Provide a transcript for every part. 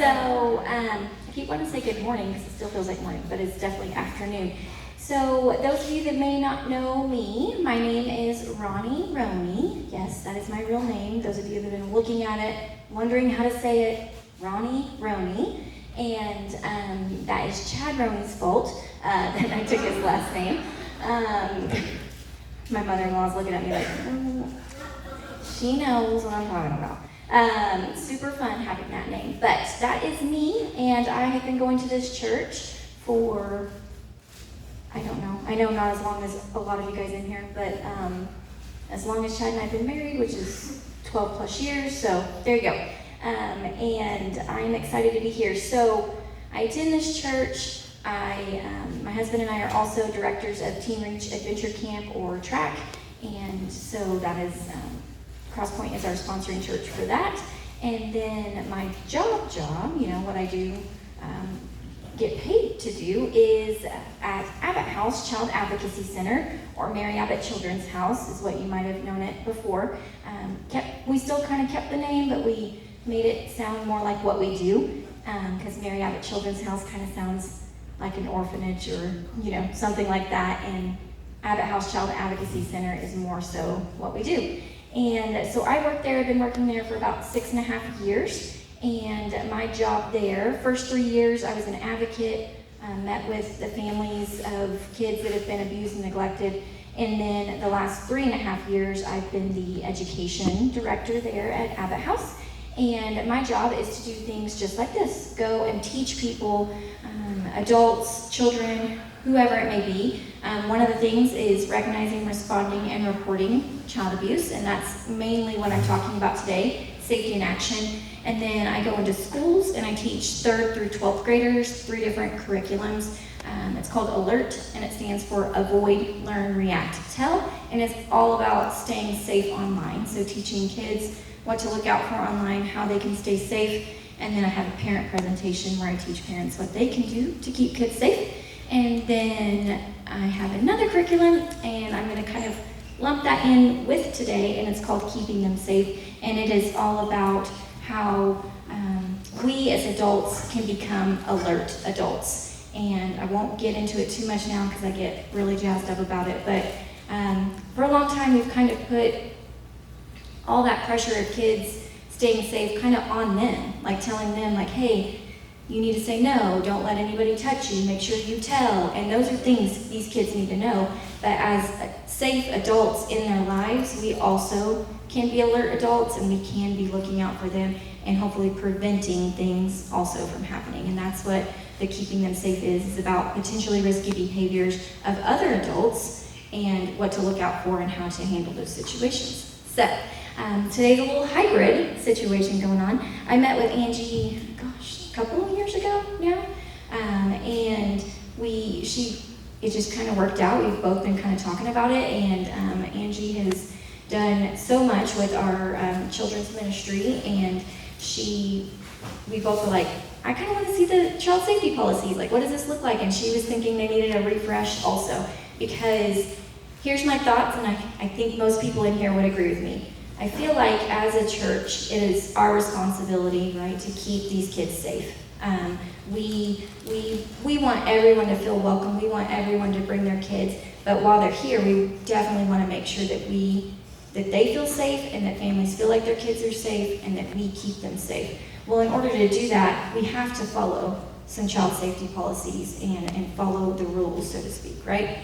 So, I keep wanting to say good morning because it still feels like morning, but it's definitely afternoon. So, those of you that may not know me, my name is Roney. Yes, that is my real name. Those of you that have been looking at it, wondering how to say it, Roney. And that is Chad Roney's fault that I took his last name. My mother-in-law is looking at me like, she knows what I'm talking about. Super fun having that name. But that is me, and I have been going to this church for, I don't know. I know not as long as a lot of you guys in here, but as long as Chad and I have been married, which is 12 plus years, so there you go. And I'm excited to be here. So I attend this church. My husband and I are also directors of Teen Reach Adventure Camp or TRAC, and so that is, Crosspoint is our sponsoring church for that. And then my job, what I do, get paid to do is at Abbott House Child Advocacy Center, or Mary Abbott Children's House is what you might have known it before. We still kind of kept the name, but we made it sound more like what we do, because Mary Abbott Children's House kind of sounds like an orphanage or something like that, and Abbott House Child Advocacy Center is more so what we do. And so I work there. I've been working there for about 6.5 years, and my job there, first 3 years I was an advocate, met with the families of kids that have been abused and neglected, and then the last 3.5 years I've been the education director there at Abbott House. And my job is to do things just like this. Go and teach people, adults, children, whoever it may be. One of the things is recognizing, responding, and reporting child abuse, and that's mainly what I'm talking about today, safety in action. And then I go into schools and I teach 3rd through 12th graders, 3 different curriculums. It's called ALERT, and it stands for Avoid, Learn, React, Tell, and it's all about staying safe online. So teaching kids what to look out for online, how they can stay safe, and then I have a parent presentation where I teach parents what they can do to keep kids safe. And then I have another curriculum, and I'm going to kind of lump that in with today, and it's called Keeping Them Safe, and it is all about how we as adults can become alert adults. And I won't get into it too much now because I get really jazzed up about it, but for a long time we've kind of put all that pressure of kids staying safe kind of on them, like telling them like, hey, you need to say no, don't let anybody touch you, make sure you tell, and those are things these kids need to know. But as safe adults in their lives, we also can be alert adults, and we can be looking out for them and hopefully preventing things also from happening. And that's what the Keeping Them Safe is about, potentially risky behaviors of other adults and what to look out for and how to handle those situations. So today's a little hybrid situation going on. I met with Angie, a couple of years ago now, and it just kind of worked out. We've both been kind of talking about it, and Angie has done so much with our children's ministry, and we both were like, I kind of want to see the child safety policies, like what does this look like? And she was thinking they needed a refresh also, because here's my thoughts, and I think most people in here would agree with me. I feel like as a church, it is our responsibility, right, to keep these kids safe. We want everyone to feel welcome. We want everyone to bring their kids. But while they're here, we definitely want to make sure that they feel safe, and that families feel like their kids are safe, and that we keep them safe. Well, in order to do that, we have to follow some child safety policies and follow the rules, so to speak, right?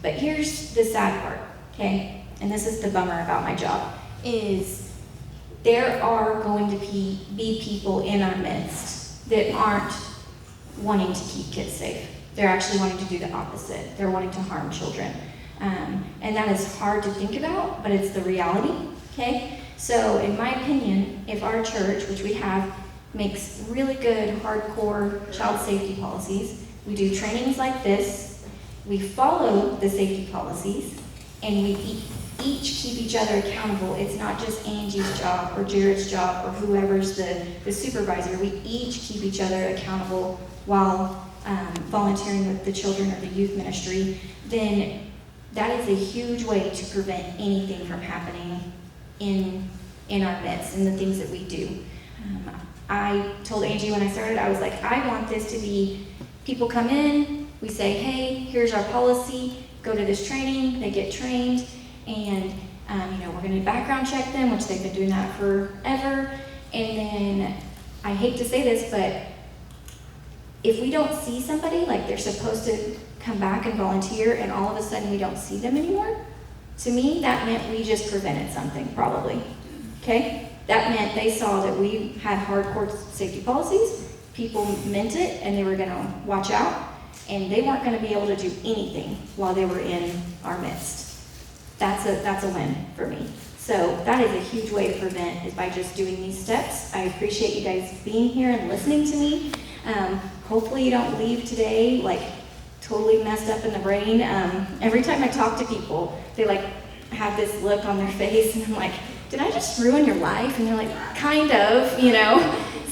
But here's the sad part, okay? And this is the bummer about my job, is there are going to be people in our midst that aren't wanting to keep kids safe. They're actually wanting to do the opposite. They're wanting to harm children. And that is hard to think about, but it's the reality, okay? So in my opinion, if our church, which we have, makes really good, hardcore child safety policies, we do trainings like this, we follow the safety policies, and we each keep each other accountable. It's not just Angie's job or Jared's job or whoever's the supervisor. We each keep each other accountable while volunteering with the children or the youth ministry. Then that is a huge way to prevent anything from happening in our midst and the things that we do. I told Angie when I started, I was like, I want this to be, people come in, we say, hey, here's our policy, go to this training, they get trained, and we're gonna background check them, which they've been doing that forever. And then, I hate to say this, but if we don't see somebody, like they're supposed to come back and volunteer, and all of a sudden we don't see them anymore, to me, that meant we just prevented something, probably, okay? That meant they saw that we had hardcore safety policies, people meant it, and they were gonna watch out, and they weren't gonna be able to do anything while they were in our midst. That's a win for me. So that is a huge way to prevent, is by just doing these steps. I appreciate you guys being here and listening to me. Hopefully you don't leave today like totally messed up in the brain. Every time I talk to people, they like have this look on their face, and I'm like, did I just ruin your life? And they're like, kind of,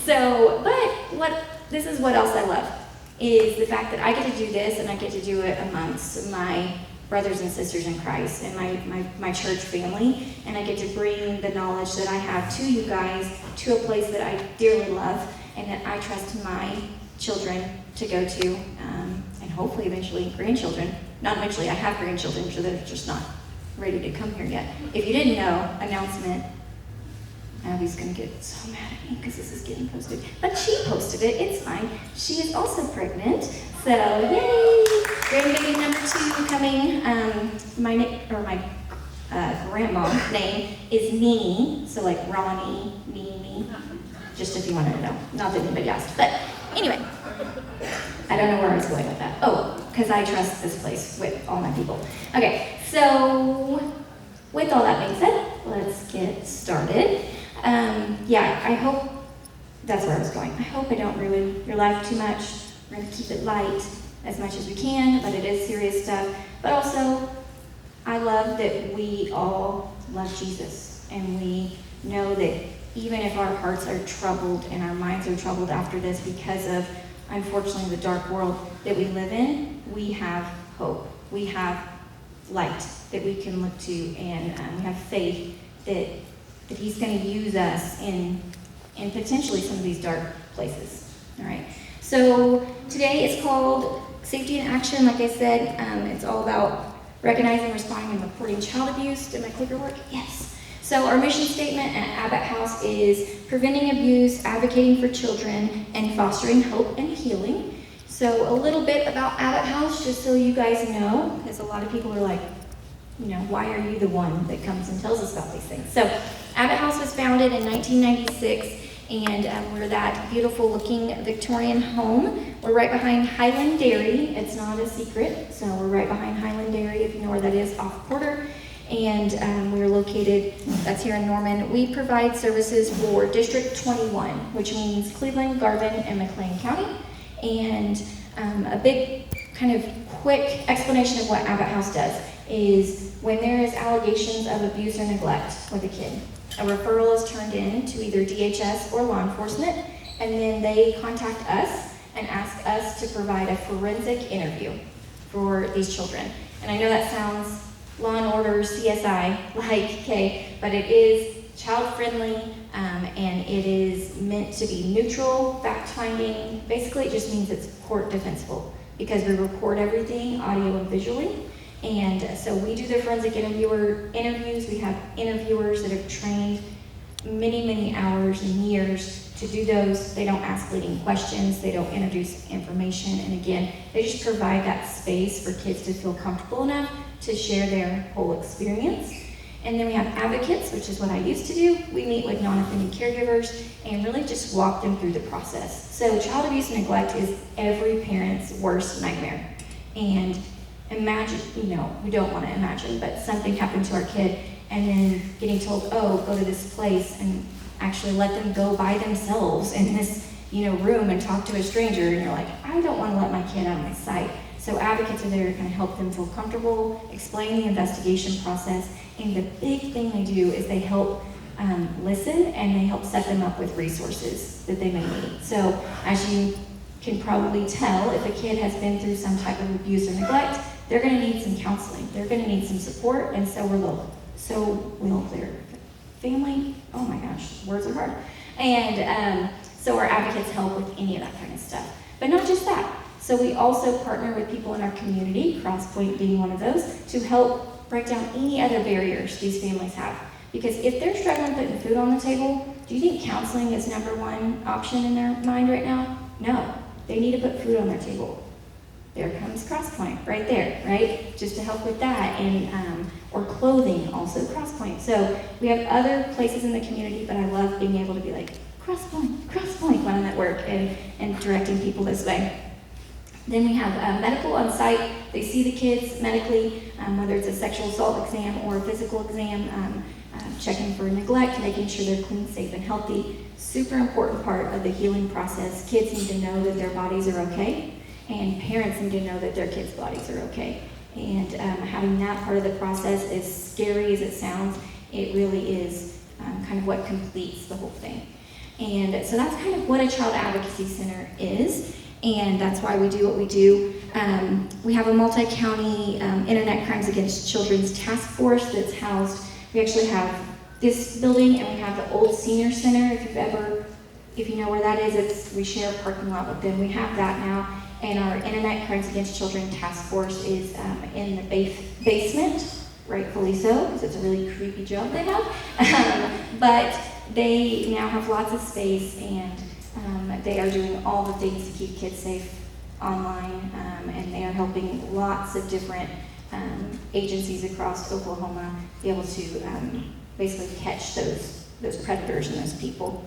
So, but this is what else I love, is the fact that I get to do this, and I get to do it amongst my brothers and sisters in Christ and my church family, and I get to bring the knowledge that I have to you guys to a place that I dearly love and that I trust my children to go to, and hopefully eventually grandchildren. Not eventually, I have grandchildren, so they're just not ready to come here yet. If you didn't know, announcement, Abby's gonna get so mad at me because this is getting posted, but she posted it, it's fine. She is also pregnant, so yay! Grandbaby number 2 coming. My grandma's name is Nini, so like Ronnie, Nini, just if you wanted to know. Not that anybody asked, but anyway. I don't know where I was going with that. Oh, because I trust this place with all my people. Okay, so with all that being said, let's get started. I hope that's where I was going. I hope I don't ruin your life too much. We're going to keep it light as much as we can, but it is serious stuff. But also, I love that we all love Jesus, and we know that even if our hearts are troubled and our minds are troubled after this because of, unfortunately, the dark world that we live in, we have hope. We have light that we can look to, and we have faith that He's going to use us in potentially some of these dark places. All right. So today it's called Safety in Action. Like I said, it's all about recognizing, responding, and reporting child abuse. Did my clicker work? Yes. So our mission statement at Abbott House is preventing abuse, advocating for children, and fostering hope and healing. So a little bit about Abbott House, just so you guys know, because a lot of people are like, why are you the one that comes and tells us about these things? So Abbott House was founded in 1996, and we're that beautiful looking Victorian home. We're right behind Highland Dairy. It's not a secret, so we're right behind Highland Dairy, if you know where that is, off Porter. And we're located, that's here in Norman. We provide services for District 21, which means Cleveland, Garvin, and McLean County. And a big kind of quick explanation of what Abbott House does is when there is allegations of abuse or neglect with a kid, a referral is turned in to either DHS or law enforcement, and then they contact us and ask us to provide a forensic interview for these children. And I know that sounds Law and Order, CSI, but it is child-friendly, and it is meant to be neutral, fact-finding. Basically, it just means it's court defensible because we record everything, audio and visually. And so we do the forensic interviews. We have interviewers that have trained many, many hours and years to do those. They don't ask leading questions. They don't introduce information. And again, they just provide that space for kids to feel comfortable enough to share their whole experience. And then we have advocates, which is what I used to do. We meet with non-offending caregivers and really just walk them through the process. So child abuse and neglect is every parent's worst nightmare. And imagine, we don't want to imagine, but something happened to our kid and then getting told, oh, go to this place, and actually let them go by themselves in this, room and talk to a stranger, and you're like, I don't want to let my kid out of my sight. So advocates are there to kind of help them feel comfortable, explain the investigation process, and the big thing they do is they help listen, and they help set them up with resources that they may need. So as you can probably tell, if a kid has been through some type of abuse or neglect, they're going to need some counseling. They're going to need some support, and so will their family. Oh my gosh, words are hard. And So our advocates help with any of that kind of stuff. But not just that. So we also partner with people in our community, Crosspoint being one of those, to help break down any other barriers these families have. Because if they're struggling putting food on the table, do you think counseling is number one option in their mind right now? No. They need to put food on their table. There comes Crosspoint right there, right? Just to help with that, and or clothing, also Crosspoint. So we have other places in the community, but I love being able to be like, Crosspoint when I'm at work, and directing people this way. Then we have medical on site. They see the kids medically, whether it's a sexual assault exam or a physical exam, checking for neglect, making sure they're clean, safe, and healthy. Super important part of the healing process. Kids need to know that their bodies are okay, and parents need to know that their kids' bodies are okay. And having that part of the process, as scary as it sounds, it really is kind of what completes the whole thing. And so that's kind of what a child advocacy center is, and that's why we do what we do. We have a multi-county Internet Crimes Against Children's task force that's housed. We actually have this building, and we have the old senior center. If you know where that is, we share a parking lot with them. We have that now, and our Internet Crimes Against Children task force is in the basement, rightfully so, because it's a really creepy job they have. But they now have lots of space, and they are doing all the things to keep kids safe online, and they are helping lots of different agencies across Oklahoma be able to basically catch those predators and those people.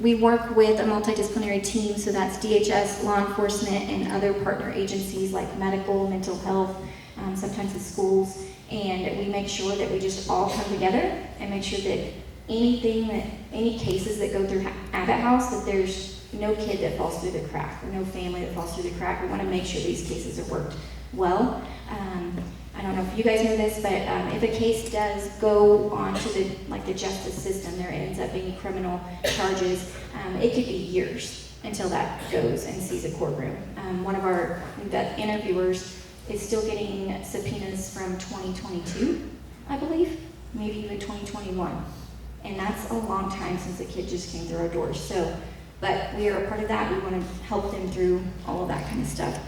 We work with a multidisciplinary team, so that's DHS, law enforcement, and other partner agencies like medical, mental health, sometimes the schools, and we make sure that we just all come together and make sure that any cases that go through Abbott House, that there's no kid that falls through the crack or no family that falls through the crack. We want to make sure these cases are worked well. I don't know if you guys know this, but if a case does go on to the justice system, there ends up being criminal charges. It could be years until that goes and sees a courtroom. One of the interviewers is still getting subpoenas from 2022, I believe, maybe even 2021. And that's a long time since a kid just came through our doors. So, but we are a part of that. We want to help them through all of that kind of stuff.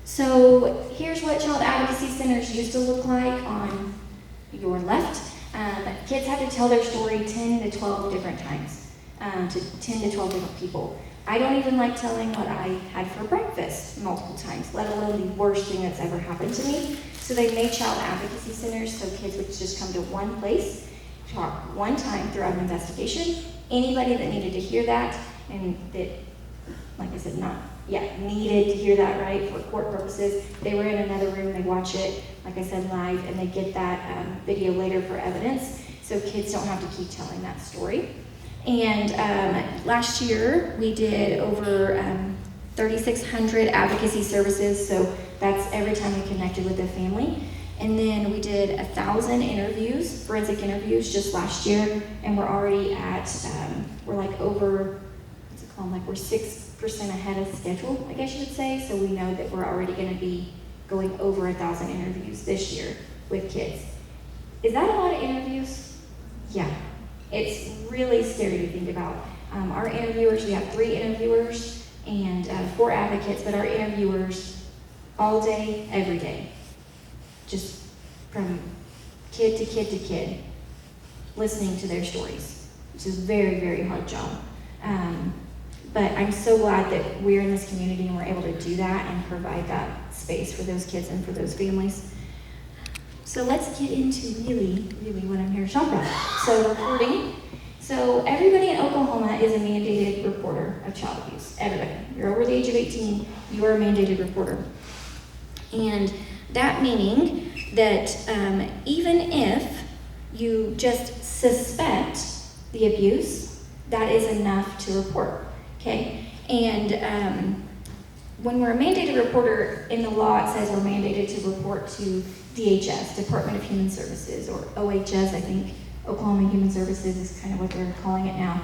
So here's what child advocacy centers used to look like on your left. Kids had to tell their story 10 to 12 different times, to 10 to 12 different people. I don't even like telling what I had for breakfast multiple times, let alone the worst thing that's ever happened to me. So they made child advocacy centers so kids would just come to one place, talk one time throughout an investigation. Anybody that needed to hear that, and that, like I said, needed to hear that, right, for court purposes, they were in another room, they watch it, like I said, live, and they get that video later for evidence, so kids don't have to keep telling that story. And last year, we did over 3,600 advocacy services, so that's every time we connected with a family. And then we did 1,000 interviews, forensic interviews, just last year, and we're already at, we're like over, we're 6% ahead of schedule, I guess you would say, so we know that we're already gonna be going over 1,000 interviews this year with kids. Is that a lot of interviews? Yeah, it's really scary to think about. Our interviewers, we have 3 interviewers and 4 advocates, but our interviewers all day, every day, just from kid to kid to kid, listening to their stories, which is a very, very hard job. But I'm so glad that we're in this community and we're able to do that and provide that space for those kids and for those families. So let's get into really what I'm here to talk about. So reporting. So everybody in Oklahoma is a mandated reporter of child abuse. Everybody. You're over the age of 18, you are a mandated reporter. And that meaning that even if you just suspect the abuse, that is enough to report. Okay, and when we're a mandated reporter, in the law it says we're mandated to report to DHS, Department of Human Services, or OHS, I think Oklahoma Human Services is kind of what they're calling it now.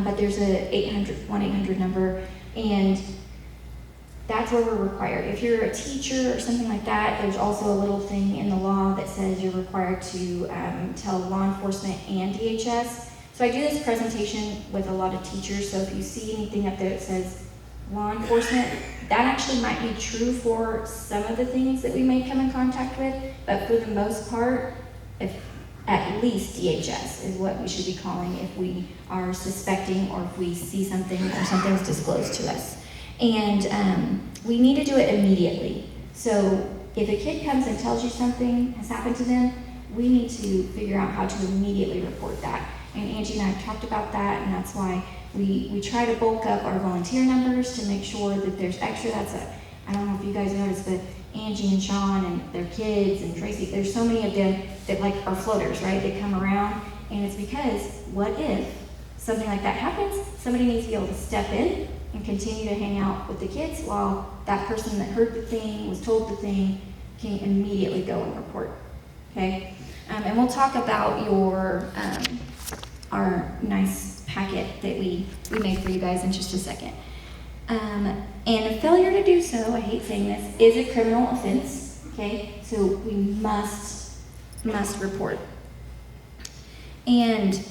But there's a 1-800 number, and that's where we're required. If you're a teacher or something like that, there's also a little thing in the law that says you're required to tell law enforcement and DHS. So I do this presentation with a lot of teachers, so if you see anything up there that says law enforcement, that actually might be true for some of the things that we may come in contact with, but for the most part, if at least DHS is what we should be calling if we are suspecting or if we see something or something's disclosed to us. And we need to do it immediately. So if a kid comes and tells you something has happened to them, we need to figure out how to immediately report that. And Angie and I have talked about that, and that's why we try to bulk up our volunteer numbers to make sure that there's extra. I don't know if you guys noticed, but Angie and Sean and their kids and Tracy, there's so many of them that like are floaters, right? They come around, and it's because what if something like that happens? Somebody needs to be able to step in and continue to hang out with the kids while that person that heard the thing, was told the thing, can immediately go and report, okay? And we'll talk about our nice packet that we made for you guys in just a second. And a failure to do so, I hate saying this, is a criminal offense, okay? So we must report. And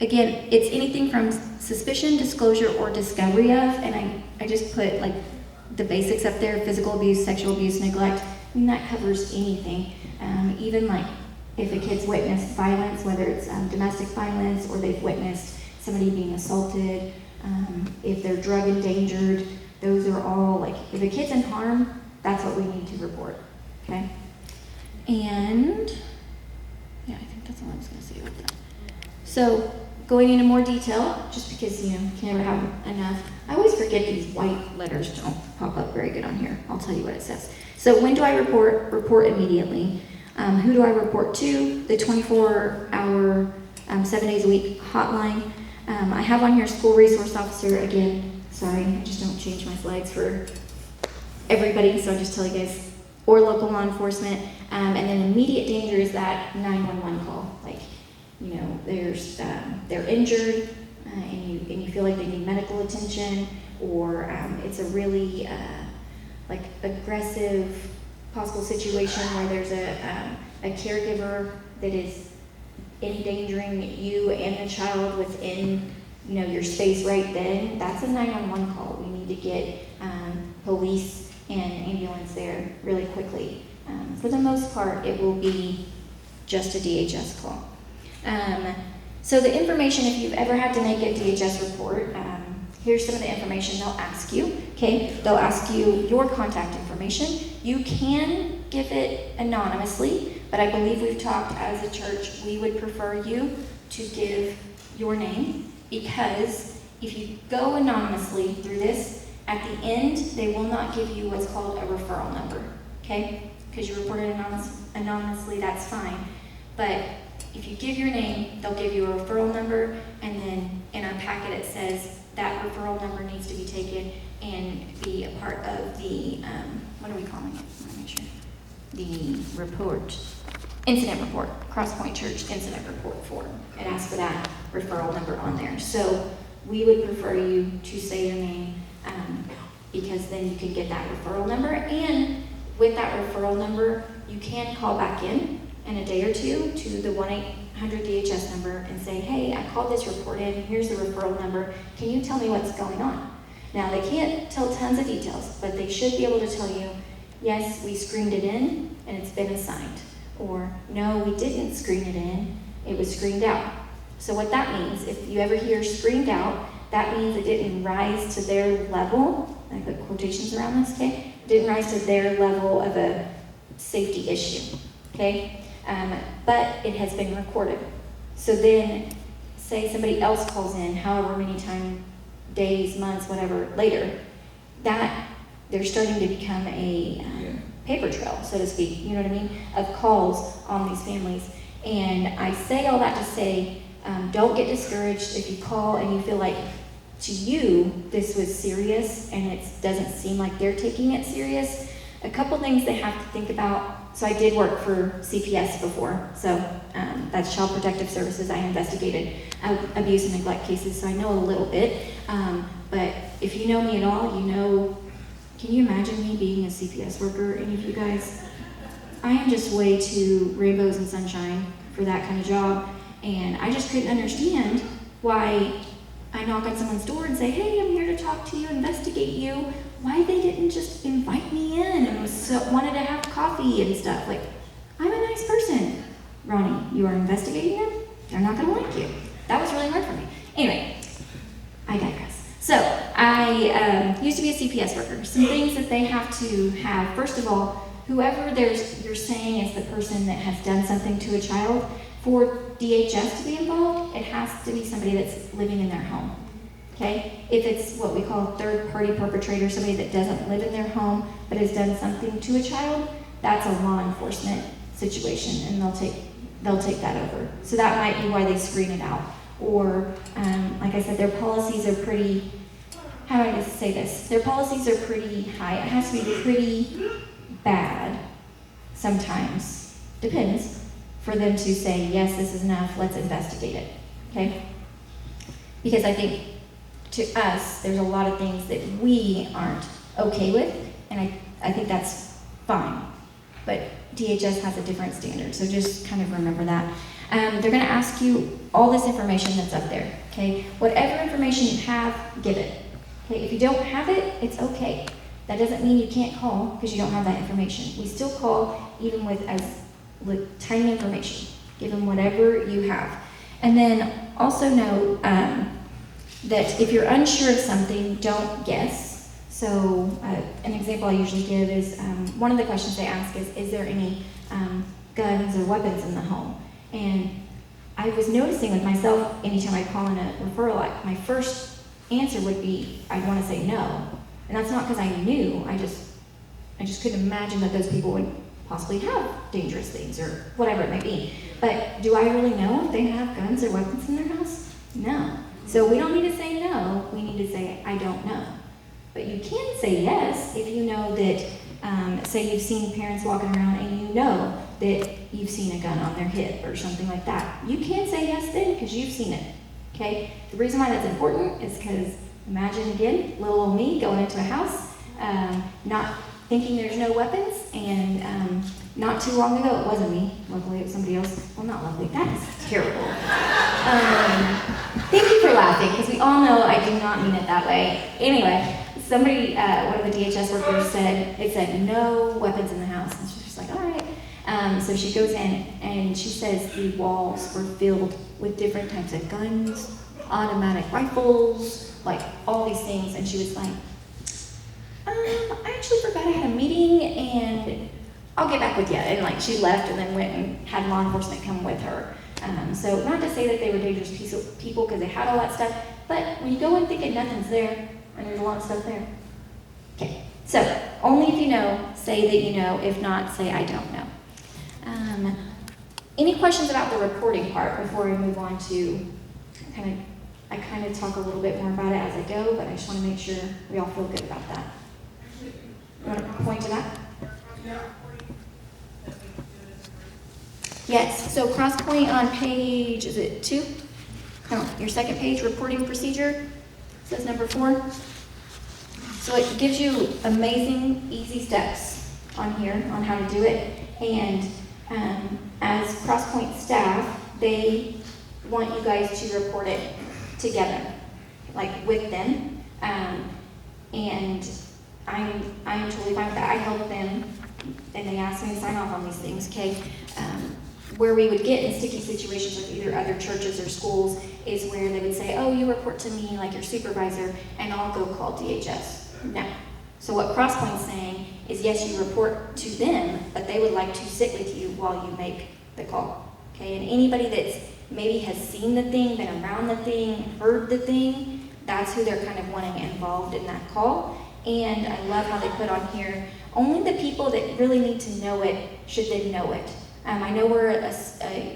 again, it's anything from suspicion, disclosure, or discovery of, and I just put like the basics up there: physical abuse, sexual abuse, neglect. I mean, that covers anything. Even like if a kid's witnessed violence, whether it's domestic violence or they've witnessed somebody being assaulted, if they're drug endangered, those are all like, if a kid's in harm, that's what we need to report, okay? And yeah, I think that's all I was gonna say about that. So going into more detail, just because you can never have enough. I always forget these white letters don't pop up very good on here. I'll tell you what it says. So when do I report? Report immediately. Who do I report to? The 24-hour, 7 days a week hotline. I have on here school resource officer again. Sorry, I just don't change my slides for everybody, so I just tell you guys, or local law enforcement. And then immediate danger is that 911 call. Like, there's they're injured, and you feel like they need medical attention, or it's a really like aggressive possible situation where there's a caregiver that is endangering you and the child within your space right then. That's a 911 call. We need to get police and ambulance there really quickly. For the most part, it will be just a DHS call. So the information, if you've ever had to make a DHS report, here's some of the information they'll ask you, okay? They'll ask you your contact information. You can give it anonymously, but I believe we've talked as a church, we would prefer you to give your name, because if you go anonymously through this, at the end, they will not give you what's called a referral number, okay? Because you reported anonymously, that's fine. But if you give your name, they'll give you a referral number, and then in our packet it says that referral number needs to be taken and be a part of the, what are we calling it? I want to make sure. The report, incident report, Crosspoint Church incident report form. It asks for that referral number on there. So we would prefer you to say your name, because then you can get that referral number. And with that referral number, you can call back in a day or two to the 1-800-DHS number and say, hey, I called this report in, here's the referral number, can you tell me what's going on? Now, they can't tell tons of details, but they should be able to tell you, yes, we screened it in and it's been assigned. Or, no, we didn't screen it in, it was screened out. So what that means, if you ever hear screened out, that means it didn't rise to their level. I put quotations around this, okay? It didn't rise to their level of a safety issue, okay? But it has been recorded. So then, say somebody else calls in, however many times, days, months, whatever, later, that they're starting to become a paper trail, so to speak, you know what I mean, of calls on these families. And I say all that to say, don't get discouraged if you call and you feel like to you this was serious and it doesn't seem like they're taking it serious. A couple things they have to think about. So I did work for CPS before, so that's Child Protective Services. I investigated abuse and neglect cases, so I know a little bit. But if you know me at all, you know, can you imagine me being a CPS worker, any of you guys? I am just way too rainbows and sunshine for that kind of job. And I just couldn't understand why I knock on someone's door and say, hey, I'm here to talk to you, investigate you. Why they didn't just invite me in and wanted to have coffee and stuff. Like, I'm a nice person. Ronnie, you are investigating them? They're not going to like you. That was really hard for me. Anyway, I digress. So, I used to be a CPS worker. Some things that they have to have. First of all, whoever you're saying is the person that has done something to a child, for DHS to be involved, it has to be somebody that's living in their home. Okay? If it's what we call a third-party perpetrator, somebody that doesn't live in their home but has done something to a child, that's a law enforcement situation, and they'll take that over. So that might be why they screen it out. Or, like I said, their policies are pretty, how do I say this? Their policies are pretty high. It has to be pretty bad sometimes, depends, for them to say, yes, this is enough, let's investigate it, okay? Because I think to us, there's a lot of things that we aren't okay with, and I think that's fine. But DHS has a different standard, so just kind of remember that. They're going to ask you all this information that's up there, okay? Whatever information you have, give it. Okay? If you don't have it, it's okay. That doesn't mean you can't call because you don't have that information. We still call even with tiny information. Give them whatever you have. And then also know that if you're unsure of something, don't guess. So an example I usually give is one of the questions they ask is there any guns or weapons in the home? And I was noticing with myself, anytime I call in a referral, my first answer would be, I'd want to say no. And that's not because I knew, I just couldn't imagine that those people would possibly have dangerous things or whatever it may be. But do I really know if they have guns or weapons in their house? No. So we don't need to say no, we need to say, I don't know. But you can say yes if you know that, say you've seen parents walking around and you know that you've seen a gun on their hip or something like that. You can say yes then because you've seen it, okay? The reason why that's important is because imagine again, little old me going into a house, not thinking there's no weapons, and not too long ago, it wasn't me, luckily it was somebody else. Well, not luckily, that is terrible. Thank you for laughing, because we all know I do not mean it that way. Anyway, somebody, one of the DHS workers said no weapons in the house, and she's just like, all right. So she goes in, and she says the walls were filled with different types of guns, automatic rifles, like all these things, and she was like, I actually forgot I had a meeting, and I'll get back with you. And like she left and then went and had law enforcement come with her. So not to say that they were dangerous people because they had all that stuff, but when you go in thinking nothing's there, and there's a lot of stuff there. Okay, so only if you know, say that you know. If not, say I don't know. Any questions about the reporting part before we move on to I kind of talk a little bit more about it as I go, but I just want to make sure we all feel good about that. You want to point to that? Yes, so cross point on page, is it 2? Your second page, reporting procedure, says number 4. So it gives you amazing, easy steps on here on how to do it. And as Crosspoint staff, they want you guys to report it together, like with them. And I'm totally fine with that. I help them, and they ask me to sign off on these things, okay? Where we would get in sticky situations with either other churches or schools is where they would say, oh, you report to me like your supervisor, and I'll go call DHS. No. So what Crosspoint's saying is, yes, you report to them, but they would like to sit with you while you make the call. Okay, and anybody that's maybe has seen the thing, been around the thing, heard the thing, that's who they're kind of wanting involved in that call. And I love how they put on here, only the people that really need to know it should then know it. I know we're a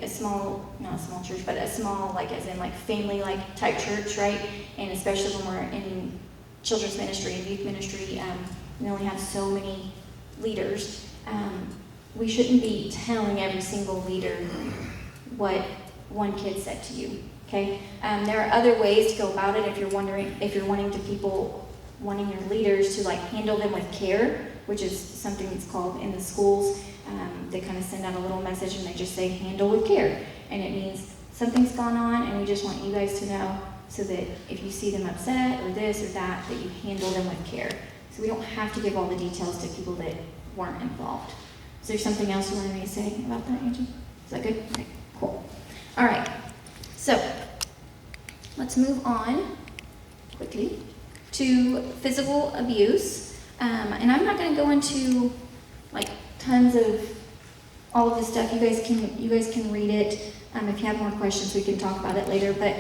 small, not a small church, but a small, like as in like family like type church, right? And especially when we're in children's ministry and youth ministry, we only have so many leaders. We shouldn't be telling every single leader what one kid said to you, okay? There are other ways to go about it if you're wanting your leaders to like handle them with care, which is something that's called in the schools. They kind of send out a little message and they just say handle with care, and it means something's gone on, and we just want you guys to know so that if you see them upset or this or that, that you handle them with care. So we don't have to give all the details to people that weren't involved. Is there something else you wanted me to say about that, Angie? Is that good? Okay, cool. All right, so let's move on quickly to physical abuse. And I'm not going to go into like tons of all of this stuff. You guys can read it. If you have more questions, we can talk about it later. But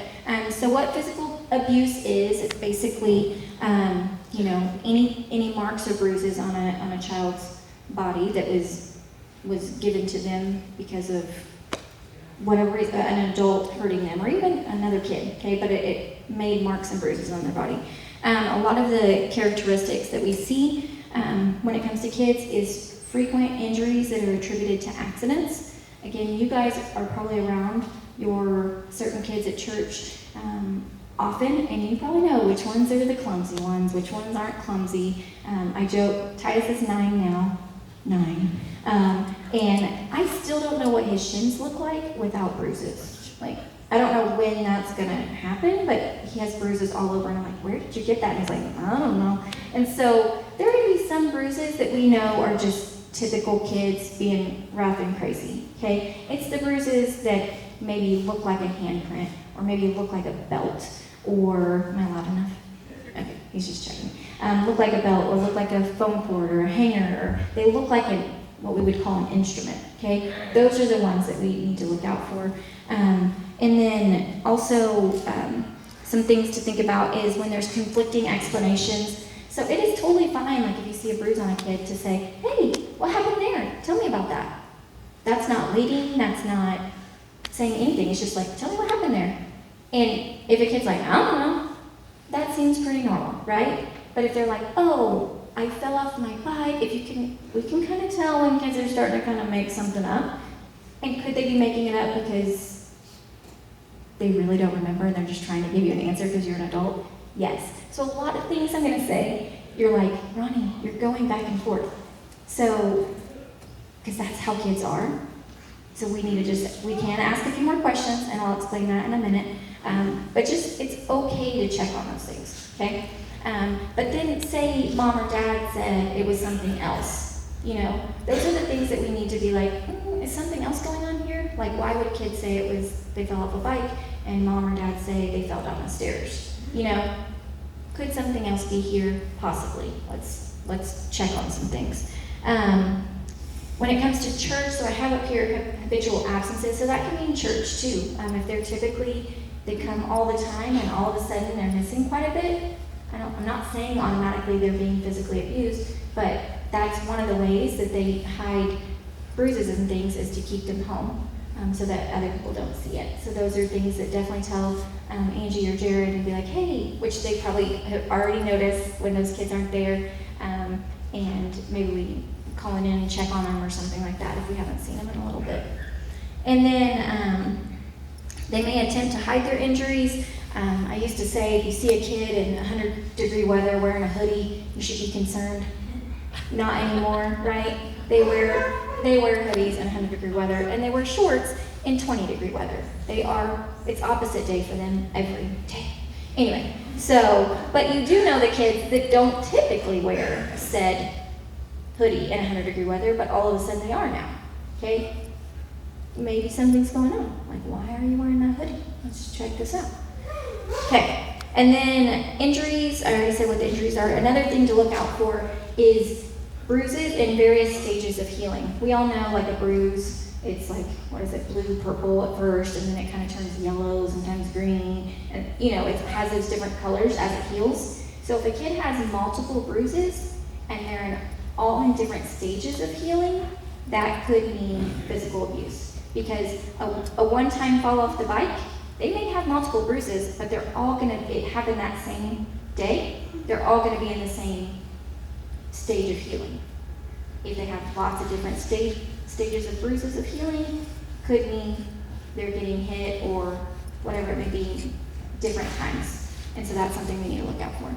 so what physical abuse is, it's basically any marks or bruises on a child's body that was given to them because of whatever reason, an adult hurting them, or even another kid. Okay, but it made marks and bruises on their body. A lot of the characteristics that we see when it comes to kids is frequent injuries that are attributed to accidents. Again, you guys are probably around your certain kids at church often, and you probably know which ones are the clumsy ones, which ones aren't clumsy. I joke, Titus is 9 now, 9. And I still don't know what his shins look like without bruises. Like, I don't know when that's gonna happen, but he has bruises all over, and I'm like, where did you get that? And he's like, I don't know. And so there are gonna be some bruises that we know are just typical kids being rough and crazy, okay? It's the bruises that maybe look like a handprint, or maybe look like a belt, or, am I loud enough? Okay, he's just checking. Look like a belt, or look like a phone cord, or a hanger, or they look like what we would call an instrument, okay? Those are the ones that we need to look out for. And then also some things to think about is when there's conflicting explanations. So it is totally fine, like if you see a bruise on a kid, to say, hey, what happened there? Tell me about that. That's not leading, that's not saying anything. It's just like, tell me what happened there. And if a kid's like, I don't know, that seems pretty normal, right? But if they're like, oh, I fell off my bike, we can kind of tell when kids are starting to kind of make something up. And could they be making it up because they really don't remember and they're just trying to give you an answer because you're an adult? Yes. So a lot of things I'm going to say, you're like, Ronnie, you're going back and forth. So, because that's how kids are. So we need to we can ask a few more questions, and I'll explain that in a minute. But it's okay to check on those things, okay? But then say mom or dad said it was something else. Those are the things that we need to be like, is something else going on here? Like, why would kids say it was they fell off a bike and mom or dad say they fell down the stairs? Could something else be here? Possibly. Let's check on some things. When it comes to church, so I have up here habitual absences, so that can mean church too. If they come all the time and all of a sudden they're missing quite a bit, I'm not saying automatically they're being physically abused, but that's one of the ways that they hide bruises and things, is to keep them home so that other people don't see it. So those are things that definitely tell Angie or Jared and be like, hey, which they probably have already noticed when those kids aren't there, and maybe we call in and check on them or something like that if we haven't seen them in a little bit. And then they may attempt to hide their injuries. I used to say if you see a kid in 100-degree weather wearing a hoodie, you should be concerned. Not anymore, right? They wear hoodies in 100-degree weather, and they wear shorts in 20-degree weather. It's opposite day for them every day. Anyway, but you do know the kids that don't typically wear said hoodie in 100-degree weather, but all of a sudden they are now, okay? Maybe something's going on. Like, why are you wearing that hoodie? Let's check this out. Okay, and then injuries, I already said what the injuries are. Another thing to look out for is bruises in various stages of healing. We all know, like, a bruise, it's like, blue, purple at first, and then it kind of turns yellow, sometimes green, and it has those different colors as it heals. So if a kid has multiple bruises and they're all in different stages of healing, that could mean physical abuse. Because a one-time fall off the bike, they may have multiple bruises, but they're all going to happen that same day. They're all going to be in the same stage of healing. If they have lots of different stages of bruises of healing, could mean they're getting hit or whatever it may be, different times. And so that's something we need to look out for.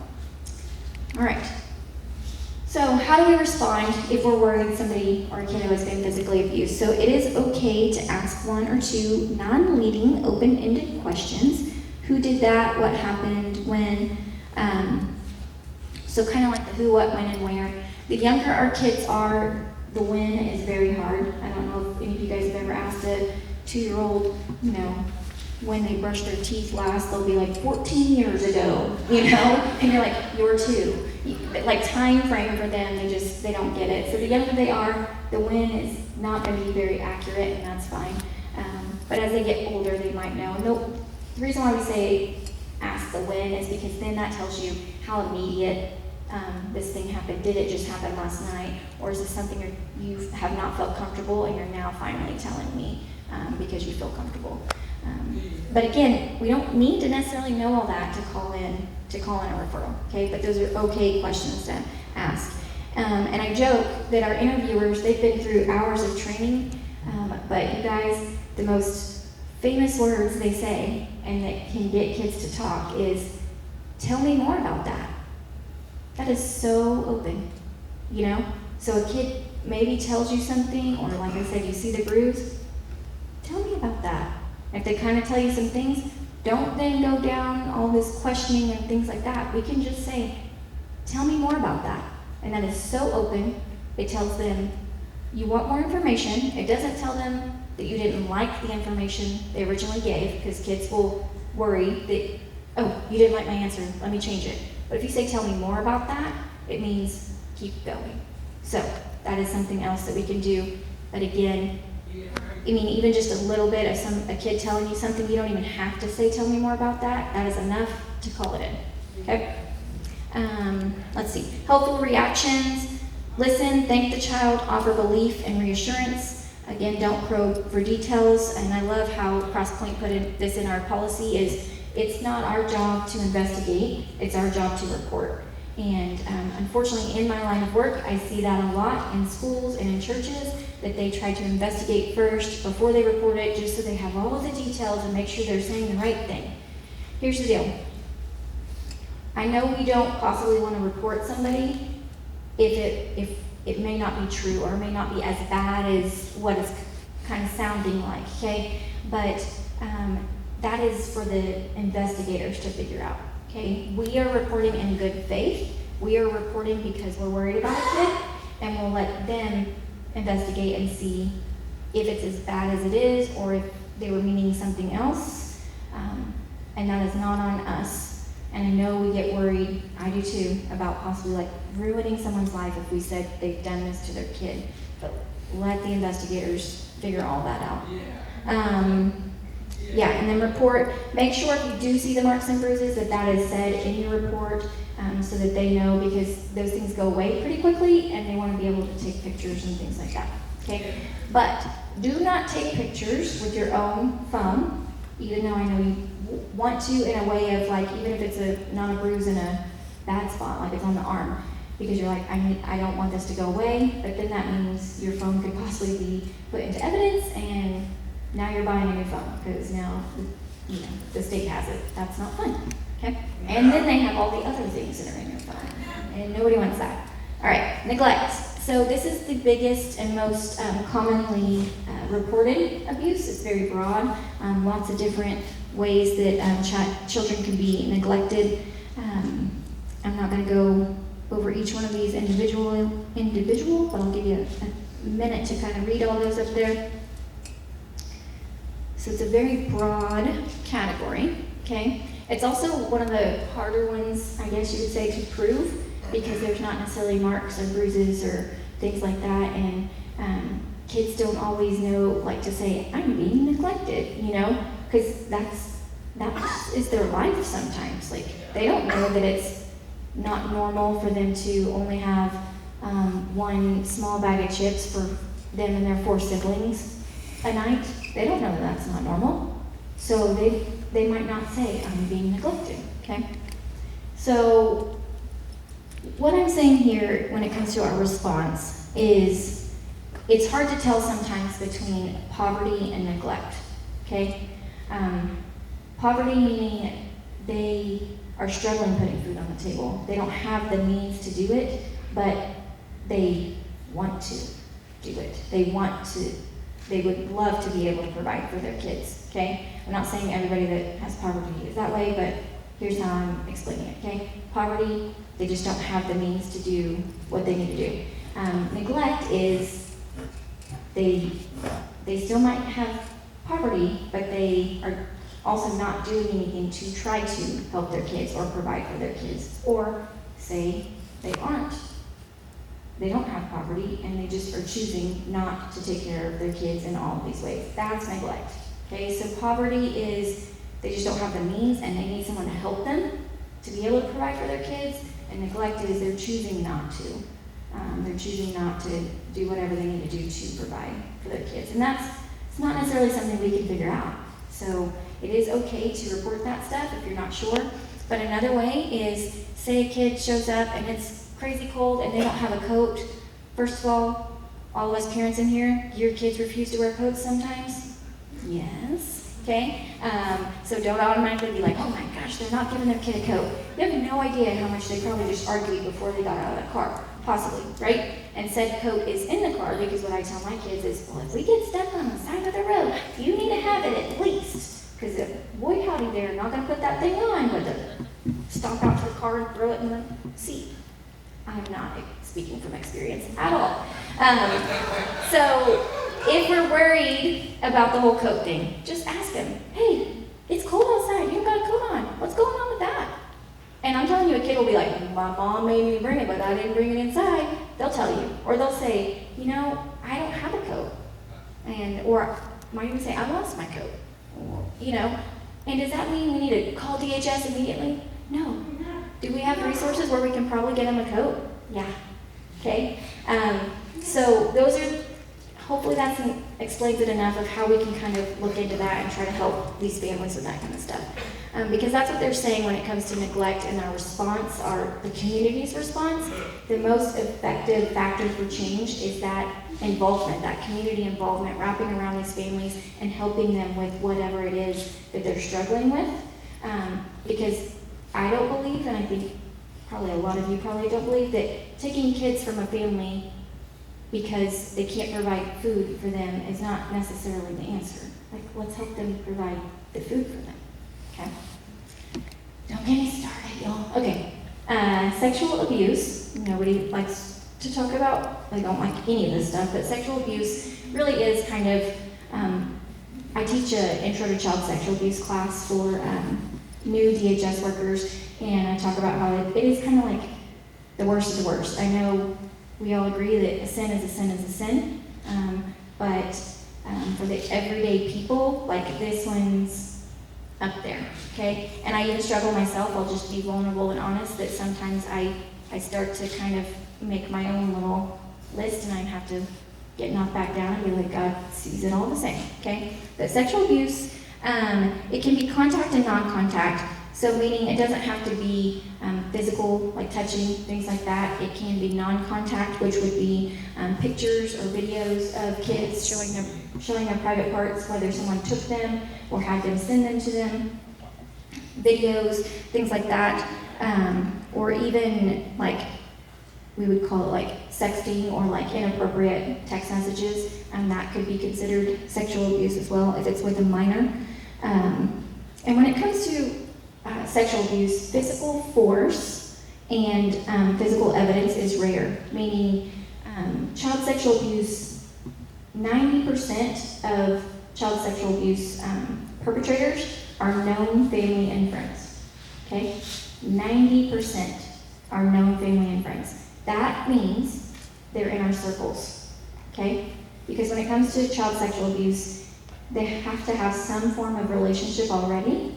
All right. So how how do we respond if we're worried somebody or a kid has been physically abused? So it is okay to ask one or two non-leading, open-ended questions. Who did that? What happened? When? So kind of like the who, what, when, and where. The younger our kids are, the when is very hard. I don't know if any of you guys have ever asked a 2-year-old, when they brushed their teeth last. They'll be like 14 years ago, and you're like, you're 2. Like time frame for them, they don't get it. So the younger they are, the when is not going to be very accurate, and that's fine. But as they get older, they might know. And the reason why we say ask the when is because then that tells you how immediate this thing happened. Did it just happen last night, or is this something you have not felt comfortable and you're now finally telling me because you feel comfortable? But again, we don't need to necessarily know all that to call in a referral, okay? But those are okay questions to ask. And I joke that our interviewers, they've been through hours of training, but you guys, the most famous words they say and that can get kids to talk is, tell me more about that. That is so open, So a kid maybe tells you something, or like I said, you see the bruise, tell me about that. If they kind of tell you some things, don't then go down all this questioning and things like that. We can just say, tell me more about that. And that is so open. It tells them you want more information. It doesn't tell them that you didn't like the information they originally gave, because kids will worry that, oh, you didn't like my answer, let me change it. But if you say, tell me more about that, it means keep going. So that is something else that we can do. But again, even just a little bit of a kid telling you something, you don't even have to say, tell me more about that. That is enough to call it in, okay? Let's see, helpful reactions. Listen, thank the child, offer belief and reassurance. Again, don't probe for details. And I love how Crosspoint put this in our policy is, it's not our job to investigate, it's our job to report. And unfortunately, in my line of work, I see that a lot in schools and in churches, that they try to investigate first before they report it, just so they have all of the details and make sure they're saying the right thing. Here's the deal. I know we don't possibly want to report somebody if it may not be true or may not be as bad as what it's kind of sounding like, okay? But that is for the investigators to figure out, okay? We are reporting in good faith. We are reporting because we're worried about a kid, and we'll let them investigate and see if it's as bad as it is, or if they were meaning something else. And that is not on us. And I know we get worried, I do too, about possibly like ruining someone's life if we said they've done this to their kid. But let the investigators figure all that out. And then report. Make sure if you do see the marks and bruises that is said in your report, so that they know, because those things go away pretty quickly and they want to be able to take pictures and things like that, okay? But do not take pictures with your own phone, even though I know you want to, in a way of like, even if it's not a bruise in a bad spot, like it's on the arm, because you're like, I don't want this to go away, but then that means your phone could possibly be put into evidence, and now you're buying a new phone, because now the state has it. That's not fun, okay? And then they have all the other things that are in your phone, and nobody wants that. All right, neglect. So this is the biggest and most commonly reported abuse. It's very broad, lots of different ways that children can be neglected. I'm not going to go over each one of these individual, but I'll give you a minute to kind of read all those up there. So it's a very broad category, okay? It's also one of the harder ones, I guess you would say, to prove, because there's not necessarily marks or bruises or things like that, and kids don't always know, like, to say, I'm being neglected, because that is their life sometimes. Like, they don't know that it's not normal for them to only have one small bag of chips for them and their 4 siblings a night. They don't know that that's not normal. So they might not say, I'm being neglected, okay? So what I'm saying here when it comes to our response is it's hard to tell sometimes between poverty and neglect, okay? Poverty meaning they are struggling putting food on the table. They don't have the means to do it, but they want to do it. They would love to be able to provide for their kids, okay? I'm not saying everybody that has poverty is that way, but here's how I'm explaining it, okay? Poverty, they just don't have the means to do what they need to do. Neglect is they still might have poverty, but they are also not doing anything to try to help their kids or provide for their kids. Or say they don't have poverty and they just are choosing not to take care of their kids in all of these ways. That's neglect. Okay, so poverty is they just don't have the means and they need someone to help them to be able to provide for their kids. And neglect is they're choosing not to. They're choosing not to do whatever they need to do to provide for their kids. And it's not necessarily something we can figure out. So it is okay to report that stuff if you're not sure. But another way is, say a kid shows up and it's crazy cold and they don't have a coat. First of all of us parents in here, your kids refuse to wear coats sometimes? Yes. Okay? So don't automatically be like, oh my gosh, they're not giving their kid a coat. You have no idea how much they probably just argued before they got out of that car. Possibly, right? And said coat is in the car because what I tell my kids is, well, if we get stuck on the side of the road, you need to have it at least. Because if, boy howdy, they're not going to put that thing on, but stomp out to the car and throw it in the seat. I'm not speaking from experience at all. So if we're worried about the whole coat thing, just ask them, hey, it's cold outside, you don't got a coat on. What's going on with that? And I'm telling you, a kid will be like, my mom made me bring it, but I didn't bring it inside. They'll tell you. Or they'll say, I don't have a coat. Or might even say, I lost my coat. And does that mean we need to call DHS immediately? No. Do we have resources where we can probably get them a coat? Yeah. Okay? So those are, hopefully that explains it enough of how we can kind of look into that and try to help these families with that kind of stuff. Because that's what they're saying when it comes to neglect and our response, the community's response. The most effective factor for change is that involvement, that community involvement, wrapping around these families and helping them with whatever it is that they're struggling with. Because I don't believe, and I think probably a lot of you probably don't believe, that taking kids from a family because they can't provide food for them is not necessarily the answer. Like, let's help them provide the food for them. Okay. Don't get me started, y'all. Okay. Sexual abuse. Nobody likes to talk about. They don't like any of this stuff, but sexual abuse really is kind of. I teach an intro to child sexual abuse class for new DHS workers, and I talk about how it is kind of like the worst of the worst. I know we all agree that a sin is a sin is a sin, but for the everyday people, like this one's up there, okay? And I even struggle myself. I'll just be vulnerable and honest that sometimes I start to kind of make my own little list and I have to get knocked back down and be like, God sees it all the same, okay? But sexual abuse, it can be contact and non-contact. So meaning it doesn't have to be physical, like touching, things like that. It can be non-contact, which would be pictures or videos of kids showing their private parts, whether someone took them or had them send them to them. Videos, things like that. Or even like, we would call it like sexting or like inappropriate text messages. And that could be considered sexual abuse as well if it's with a minor. And when it comes to sexual abuse, physical force and physical evidence is rare, meaning child sexual abuse, 90% of child sexual abuse perpetrators are known family and friends, okay? 90% are known family and friends. That means they're in our circles, okay? Because when it comes to child sexual abuse, they have to have some form of relationship already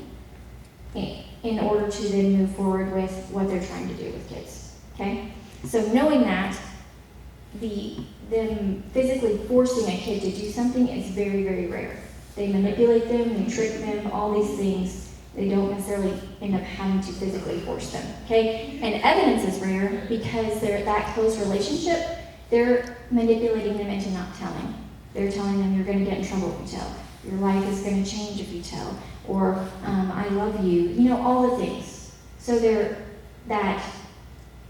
in order to then move forward with what they're trying to do with kids, okay? So knowing that, them physically forcing a kid to do something is very, very rare. They manipulate them, they trick them, all these things. They don't necessarily end up having to physically force them, okay? And evidence is rare because they're that close relationship, they're manipulating them into not telling. They're telling them you're gonna get in trouble if you tell. Your life is gonna change if you tell. Or I love you, all the things. So they're that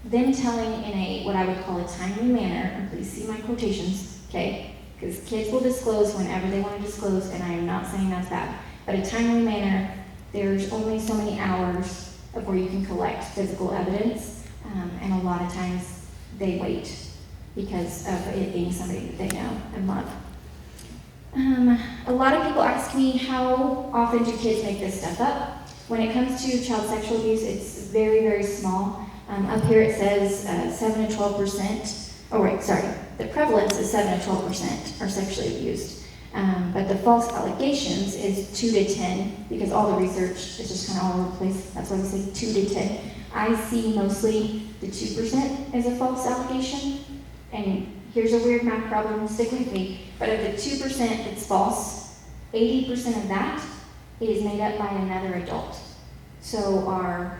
them telling in a, what I would call a timely manner, and please see my quotations, okay? Because kids will disclose whenever they want to disclose, and I am not saying that's bad. But a timely manner, there's only so many hours of where you can collect physical evidence, and a lot of times they wait because of it being somebody that they know and love. A lot of people ask me, how often do kids make this stuff up? When it comes to child sexual abuse, it's very, very small. Up here it says 7 to 12%. Oh, right, sorry. The prevalence is 7 to 12% are sexually abused. But the false allegations is 2 to 10, because all the research is just kind of all over the place. That's why we say 2 to 10. I see mostly the 2% as a false allegation. And here's a weird math problem, stick with me. But of the 2% that's false, 80% of that is made up by another adult. So our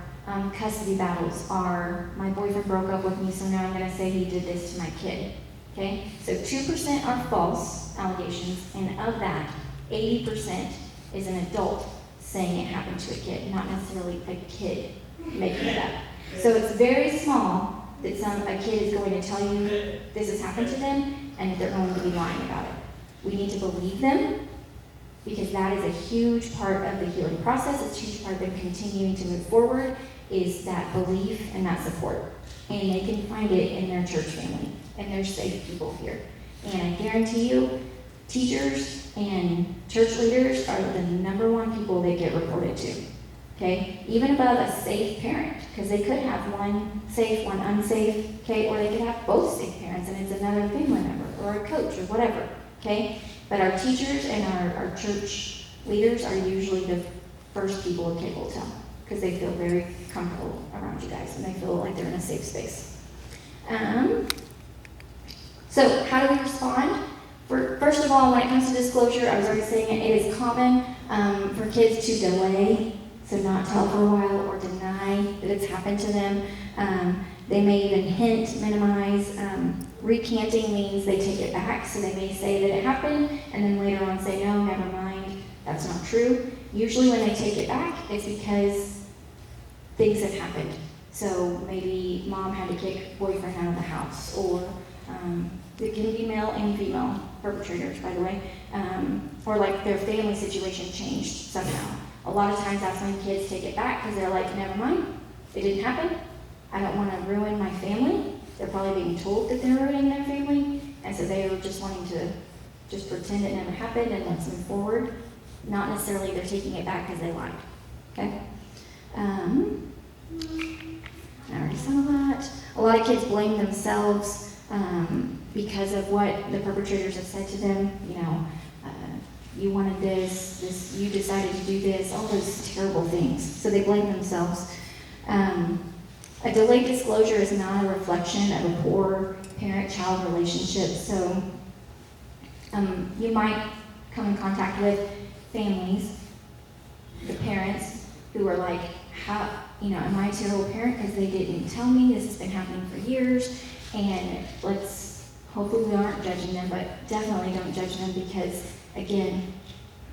custody battles are, my boyfriend broke up with me, so now I'm going to say he did this to my kid. Okay? So 2% are false allegations, and of that, 80% is an adult saying it happened to a kid, not necessarily a kid making it up. So it's very small that a kid is going to tell you this has happened to them, and that they're going to be lying about it. We need to believe them, because that is a huge part of the healing process. It's a huge part of them continuing to move forward, is that belief and that support. And they can find it in their church family, and there's safe people here. And I guarantee you, teachers and church leaders are the number one people they get reported to. Okay? Even above a safe parent, because they could have one safe, one unsafe, okay? Or they could have both safe parents, and it's another family member, or a coach, or whatever, okay? But our teachers and our church leaders are usually the first people a kid will tell, because they feel very comfortable around you guys, and they feel like they're in a safe space. So how do we respond? First of all, when it comes to disclosure, I was already saying it is common for kids to delay, so not tell for a while or deny that it's happened to them. They may even hint, minimize. Recanting means they take it back, so they may say that it happened, and then later on say, no, never mind, that's not true. Usually when they take it back, it's because things have happened. So maybe mom had to kick boyfriend out of the house, or it can be male and female perpetrators, by the way, or like their family situation changed somehow. A lot of times that's when kids take it back, because they're like, never mind, it didn't happen. I don't want to ruin my family. They're probably being told that they're ruining their family, and so they were just wanting to just pretend it never happened and let's move forward. Not necessarily they're taking it back because they lied. Okay? I already saw that. A lot of kids blame themselves because of what the perpetrators have said to them. You know, you wanted this, you decided to do this, all those terrible things. So they blame themselves. A delayed disclosure is not a reflection of a poor parent-child relationship. So you might come in contact with families, the parents, who are like, how, you know, am I a terrible parent because they didn't tell me? This has been happening for years. And hopefully we aren't judging them, but definitely don't judge them, because, again,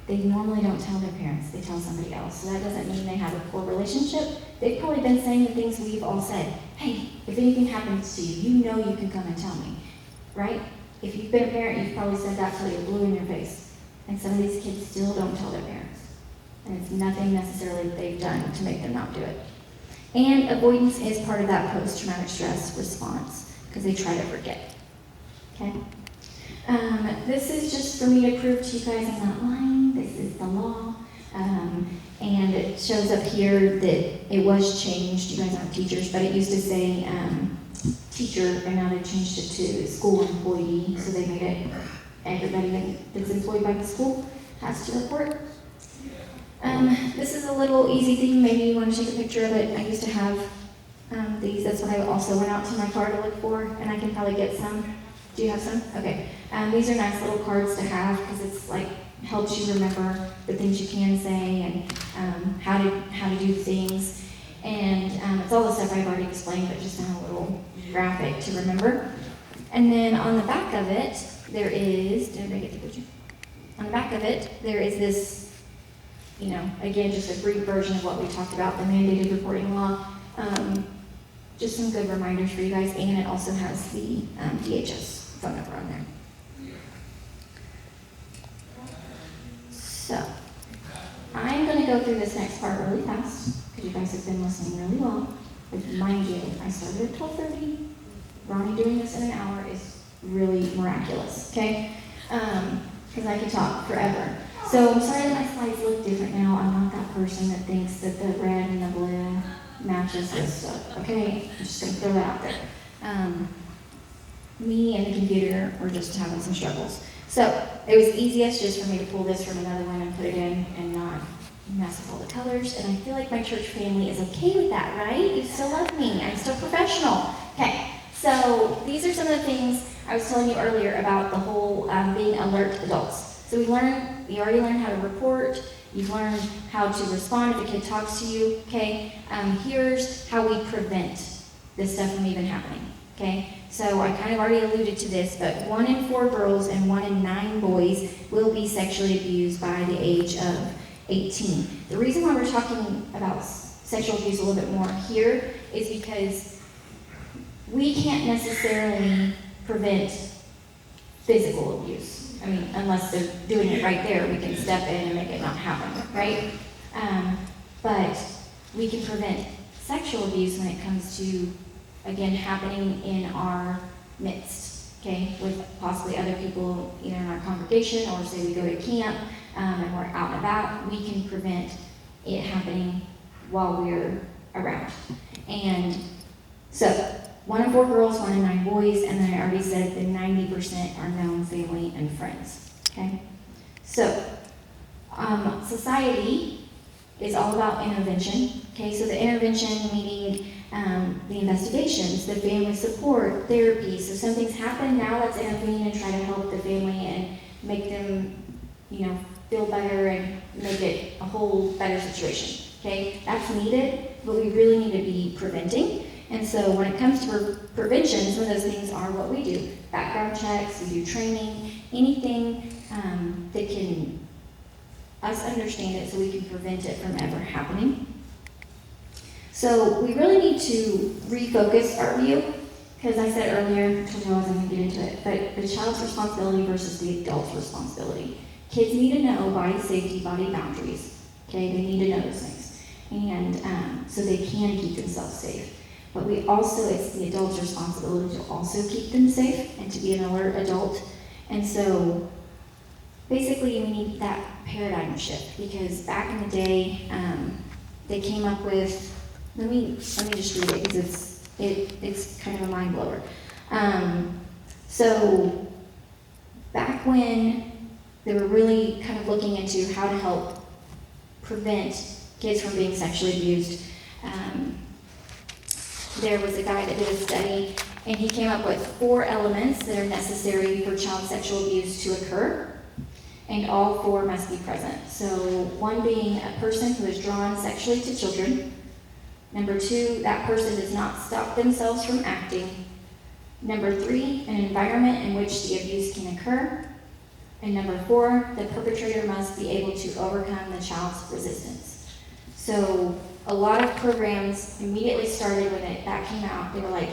they normally don't tell their parents, they tell somebody else. So that doesn't mean they have a poor relationship. They've probably been saying the things we've all said. Hey, if anything happens to you, you know you can come and tell me, right? If you've been a parent, you've probably said that till you're blue in your face. And some of these kids still don't tell their parents. And it's nothing necessarily that they've done to make them not do it. And avoidance is part of that post-traumatic stress response, because they try to forget. Okay? This is just for me to prove to you guys I'm not lying. This is the law. And it shows up here that it was changed. You guys aren't teachers, but it used to say teacher, and now they changed it to school employee. So they made it everybody that's employed by the school has to report. This is a little easy thing. Maybe you want to take a picture of it. I used to have these. That's what I also went out to my car to look for, and I can probably get some. Do you have some? Okay. These are nice little cards to have, because it's like helps you remember the things you can say and how to do things. And it's all the stuff I've already explained, but just on a little graphic to remember. And then on the back of it, there is, did everybody get the picture? On the back of it, there is this, you know, again, just a brief version of what we talked about, the mandated reporting law. just some good reminders for you guys, and it also has the DHS phone number on there. So, I'm going to go through this next part really fast, because you guys have been listening really well. But mind you, I started at 12:30. Ronnie doing this in an hour is really miraculous, okay? Because I could talk forever. So I'm sorry that my slides look different now. I'm not that person that thinks that the red and the blue matches this stuff, okay? I'm just going to throw that out there. Me and the computer were just having some struggles. So it was easiest just for me to pull this from another one and put it in and not mess with all the colors. And I feel like my church family is okay with that, right? You still love me. I'm still professional. Okay, so these are some of the things I was telling you earlier about the whole being alert adults. So you already learned how to report. You've learned how to respond if a kid talks to you, okay? Here's how we prevent this stuff from even happening, okay? So I kind of already alluded to this, but 1 in 4 girls and 1 in 9 boys will be sexually abused by the age of 18. The reason why we're talking about sexual abuse a little bit more here is because we can't necessarily prevent physical abuse. I mean, unless they're doing it right there, we can step in and make it not happen, right? But we can prevent sexual abuse when it comes to, again, happening in our midst, okay? With possibly other people, either in our congregation or say we go to camp and we're out and about, we can prevent it happening while we're around. And so, 1 in 4 girls, 1 in 9 boys, and then I already said that 90% are known family and friends, okay? So, society is all about intervention, okay? So the intervention meaning the investigations, the family support, therapy. So something's happened, now let's intervene and try to help the family and make them, feel better and make it a whole better situation, okay? That's needed, but we really need to be preventing. And so when it comes to prevention, some of those things are what we do. Background checks, we do training, anything that can us understand it so we can prevent it from ever happening. So we really need to refocus our view, because I said earlier, I told you I wasn't going to get into it, but the child's responsibility versus the adult's responsibility. Kids need to know body safety, body boundaries, okay? They need to know those things. And so they can keep themselves safe. But it's the adult's responsibility to also keep them safe and to be an alert adult. And so basically we need that paradigm shift, because back in the day, they came up with, let me just read it because it's kind of a mind blower. So back when they were really kind of looking into how to help prevent kids from being sexually abused, there was a guy that did a study, and he came up with 4 elements that are necessary for child sexual abuse to occur, and all 4 must be present. So 1 being a person who is drawn sexually to children. Number 2, that person does not stop themselves from acting. Number 3, an environment in which the abuse can occur. And number 4, the perpetrator must be able to overcome the child's resistance. So a lot of programs immediately started when that came out. They were like,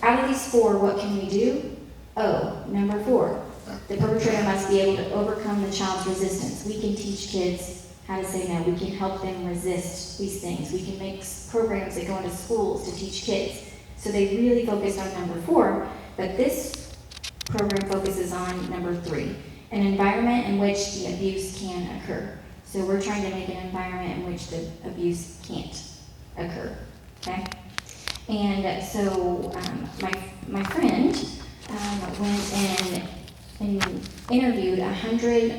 out of these 4, what can we do? Oh, number 4, the perpetrator must be able to overcome the child's resistance. We can teach kids how to say no. We can help them resist these things. We can make programs that go into schools to teach kids. So they really focused on number 4, but this program focuses on number 3, an environment in which the abuse can occur. So we're trying to make an environment in which the abuse can't occur, okay? And so my friend went and interviewed 100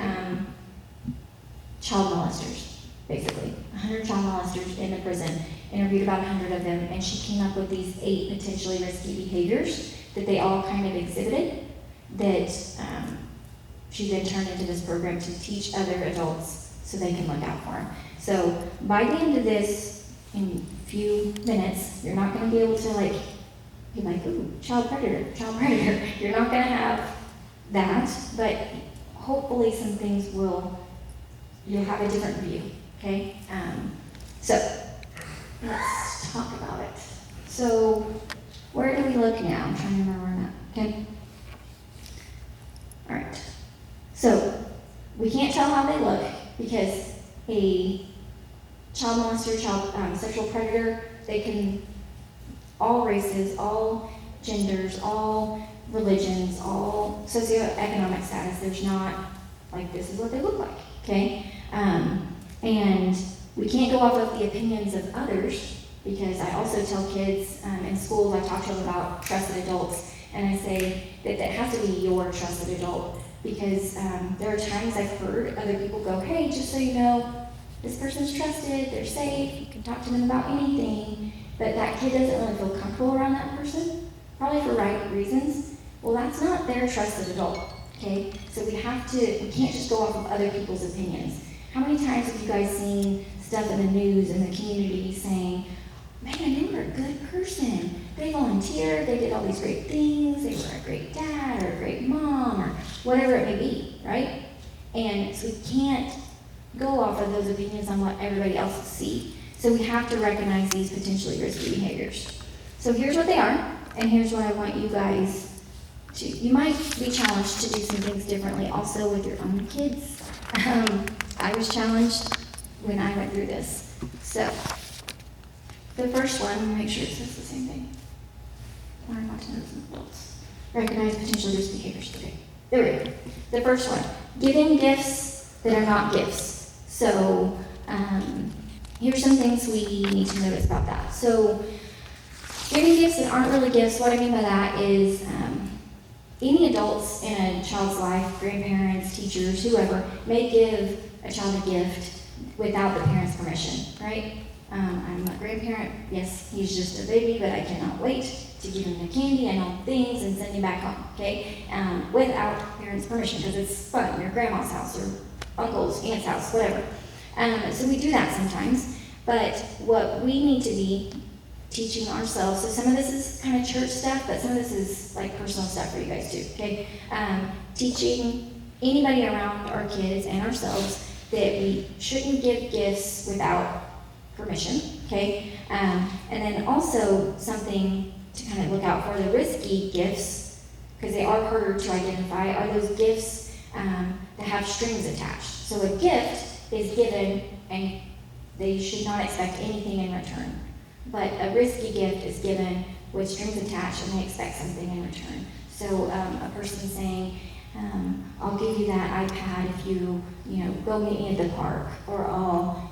child molesters, basically. 100 child molesters in the prison, interviewed about 100 of them, and she came up with these 8 potentially risky behaviors that they all kind of exhibited that she then turned into this program to teach other adults so they can look out for them. So by the end of this, in a few minutes, you're not going to be able to be like, ooh, child predator. You're not going to have that, but hopefully some things you'll have a different view, okay? So let's talk about it. So where do we look now? I'm trying to remember where I'm at. Okay. All right. So we can't tell how they look because a child molester, sexual predator, they can, all races, all genders, all religions, all socioeconomic status. There's not like this is what they look like, okay? And we can't go off of the opinions of others because I also tell kids in schools, I talk to them about trusted adults, and I say that that has to be your trusted adult because there are times I've heard other people go, hey, just so you know, this person's trusted, they're safe, you can talk to them about anything, but that kid doesn't really feel comfortable around that person, probably for right reasons. Well, that's not their trusted adult, okay? So we can't just go off of other people's opinions. How many times have you guys seen stuff in the news in the community saying, man, they were a good person. They volunteered, they did all these great things, they were a great dad or a great mom or whatever it may be, right? And so we can't go off of those opinions on what everybody else sees. So we have to recognize these potentially risky behaviors. So here's what they are, and here's what I want you guys to, you might be challenged to do some things differently also with your own kids. I was challenged when I went through this. So, the first one, make sure it says the same thing. Learn not to notice and adults. Recognize potentially risky behaviors. Okay, there we go. The first one, giving gifts that are not gifts. So, here's some things we need to notice about that. So, giving gifts that aren't really gifts, what I mean by that is any adults in a child's life, grandparents, teachers, whoever, may give a child a gift without the parent's permission, right? I'm a grandparent, yes, he's just a baby, but I cannot wait to give him the candy and all things and send him back home, okay? Without parents' permission, because it's fun, your grandma's house or uncle's, aunt's house, whatever. So we do that sometimes, but what we need to be teaching ourselves, so some of this is kind of church stuff, but some of this is like personal stuff for you guys too, okay? Teaching anybody around our kids and ourselves that we shouldn't give gifts without permission, okay? And then also something to kind of look out for, the risky gifts, because they are harder to identify, are those gifts that have strings attached. So a gift is given and they should not expect anything in return. But a risky gift is given with strings attached and they expect something in return. So a person saying, I'll give you that iPad if you go meet me at the park, or I'll,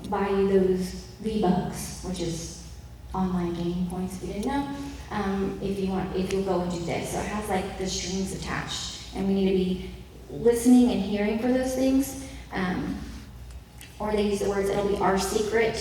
buy you those V-Bucks, which is online gaming points if you didn't know, if you'll go and do this. So it has like the strings attached, and we need to be listening and hearing for those things. Or they use the words, it'll be our secret,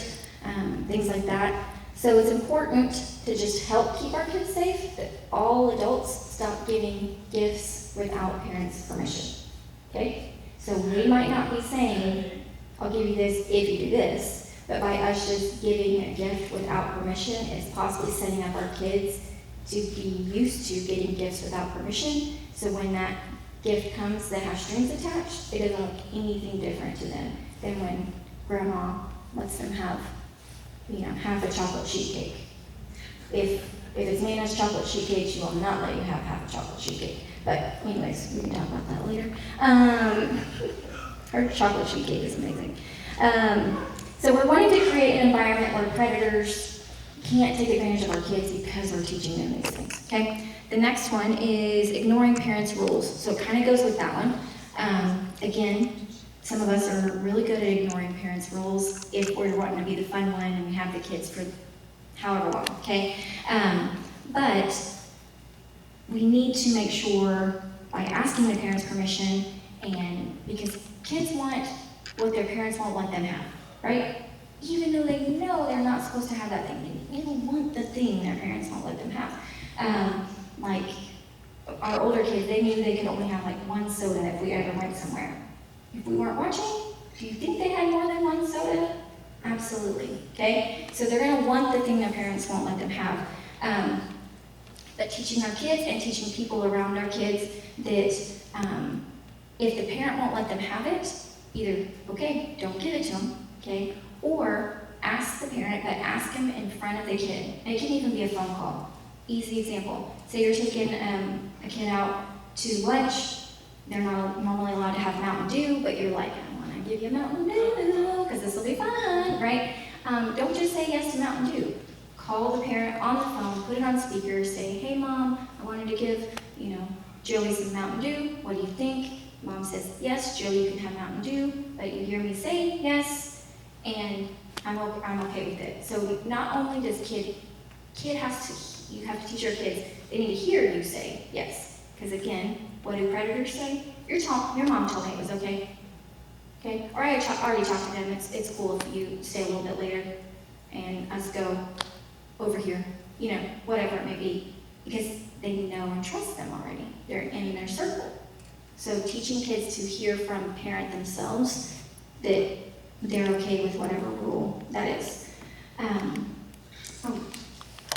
things like that. So it's important to just help keep our kids safe, that all adults stop giving gifts without parents' permission, okay? So we might not be saying, I'll give you this if you do this, but by us just giving a gift without permission is possibly setting up our kids to be used to getting gifts without permission. So when that gift comes that has strings attached, it doesn't look anything different to them than when grandma lets them have half a chocolate sheet cake. If it's Nana's chocolate sheet cake, she will not let you have half a chocolate sheet cake. But anyways, we can talk about that later. Her chocolate sheet cake is amazing. So we're wanting to create an environment where predators can't take advantage of our kids because we're teaching them these things, okay? The next one is ignoring parents' rules. So it kind of goes with that one. Again, some of us are really good at ignoring parents' rules if we're wanting to be the fun one and we have the kids for however long, okay? But we need to make sure by asking the parents' permission, and because kids want what their parents won't let them have, right? Even though they know they're not supposed to have that thing, they really want the thing their parents won't let them have. Like our older kids, they knew they could only have like one soda if we ever went somewhere. If we weren't watching, do you think they had more than one soda? Absolutely, okay? So they're gonna want the thing their parents won't let them have. But teaching our kids and teaching people around our kids that if the parent won't let them have it, either, okay, don't give it to them, okay? Or ask the parent, but ask them in front of the kid. And it can even be a phone call. Easy example. Say you're taking a kid out to lunch. They're not normally allowed to have Mountain Dew, but you're like, I want to give you Mountain Dew because this will be fun, right? Don't just say yes to Mountain Dew. Call the parent on the phone, put it on speaker, say, hey mom, I wanted to give, Joey some Mountain Dew. What do you think? Mom says, yes, Joey, you can have Mountain Dew, but you hear me say yes, and I'm okay with it. So not only does you have to teach your kids, they need to hear you say yes. Because again, what do predators say? Your mom told me it was okay. Okay? Or I already talked to them. It's cool if you stay a little bit later and us go over here. Whatever it may be. Because they know and trust them already. They're in their circle. So teaching kids to hear from a parent themselves that they're okay with whatever rule that is.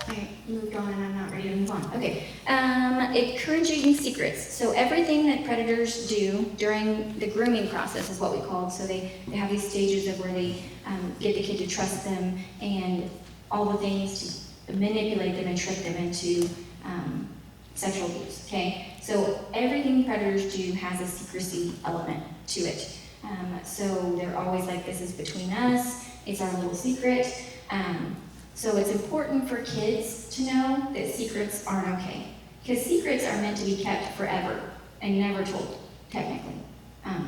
I moved on and I'm not ready to move on. Okay. Encouraging secrets. So everything that predators do during the grooming process is what we call it. So they have these stages of where they get the kid to trust them and all the things to manipulate them and trick them into sexual abuse. Okay? So everything predators do has a secrecy element to it. So they're always like, this is between us. It's our little secret. So it's important for kids to know that secrets aren't okay. Because secrets are meant to be kept forever and never told, technically.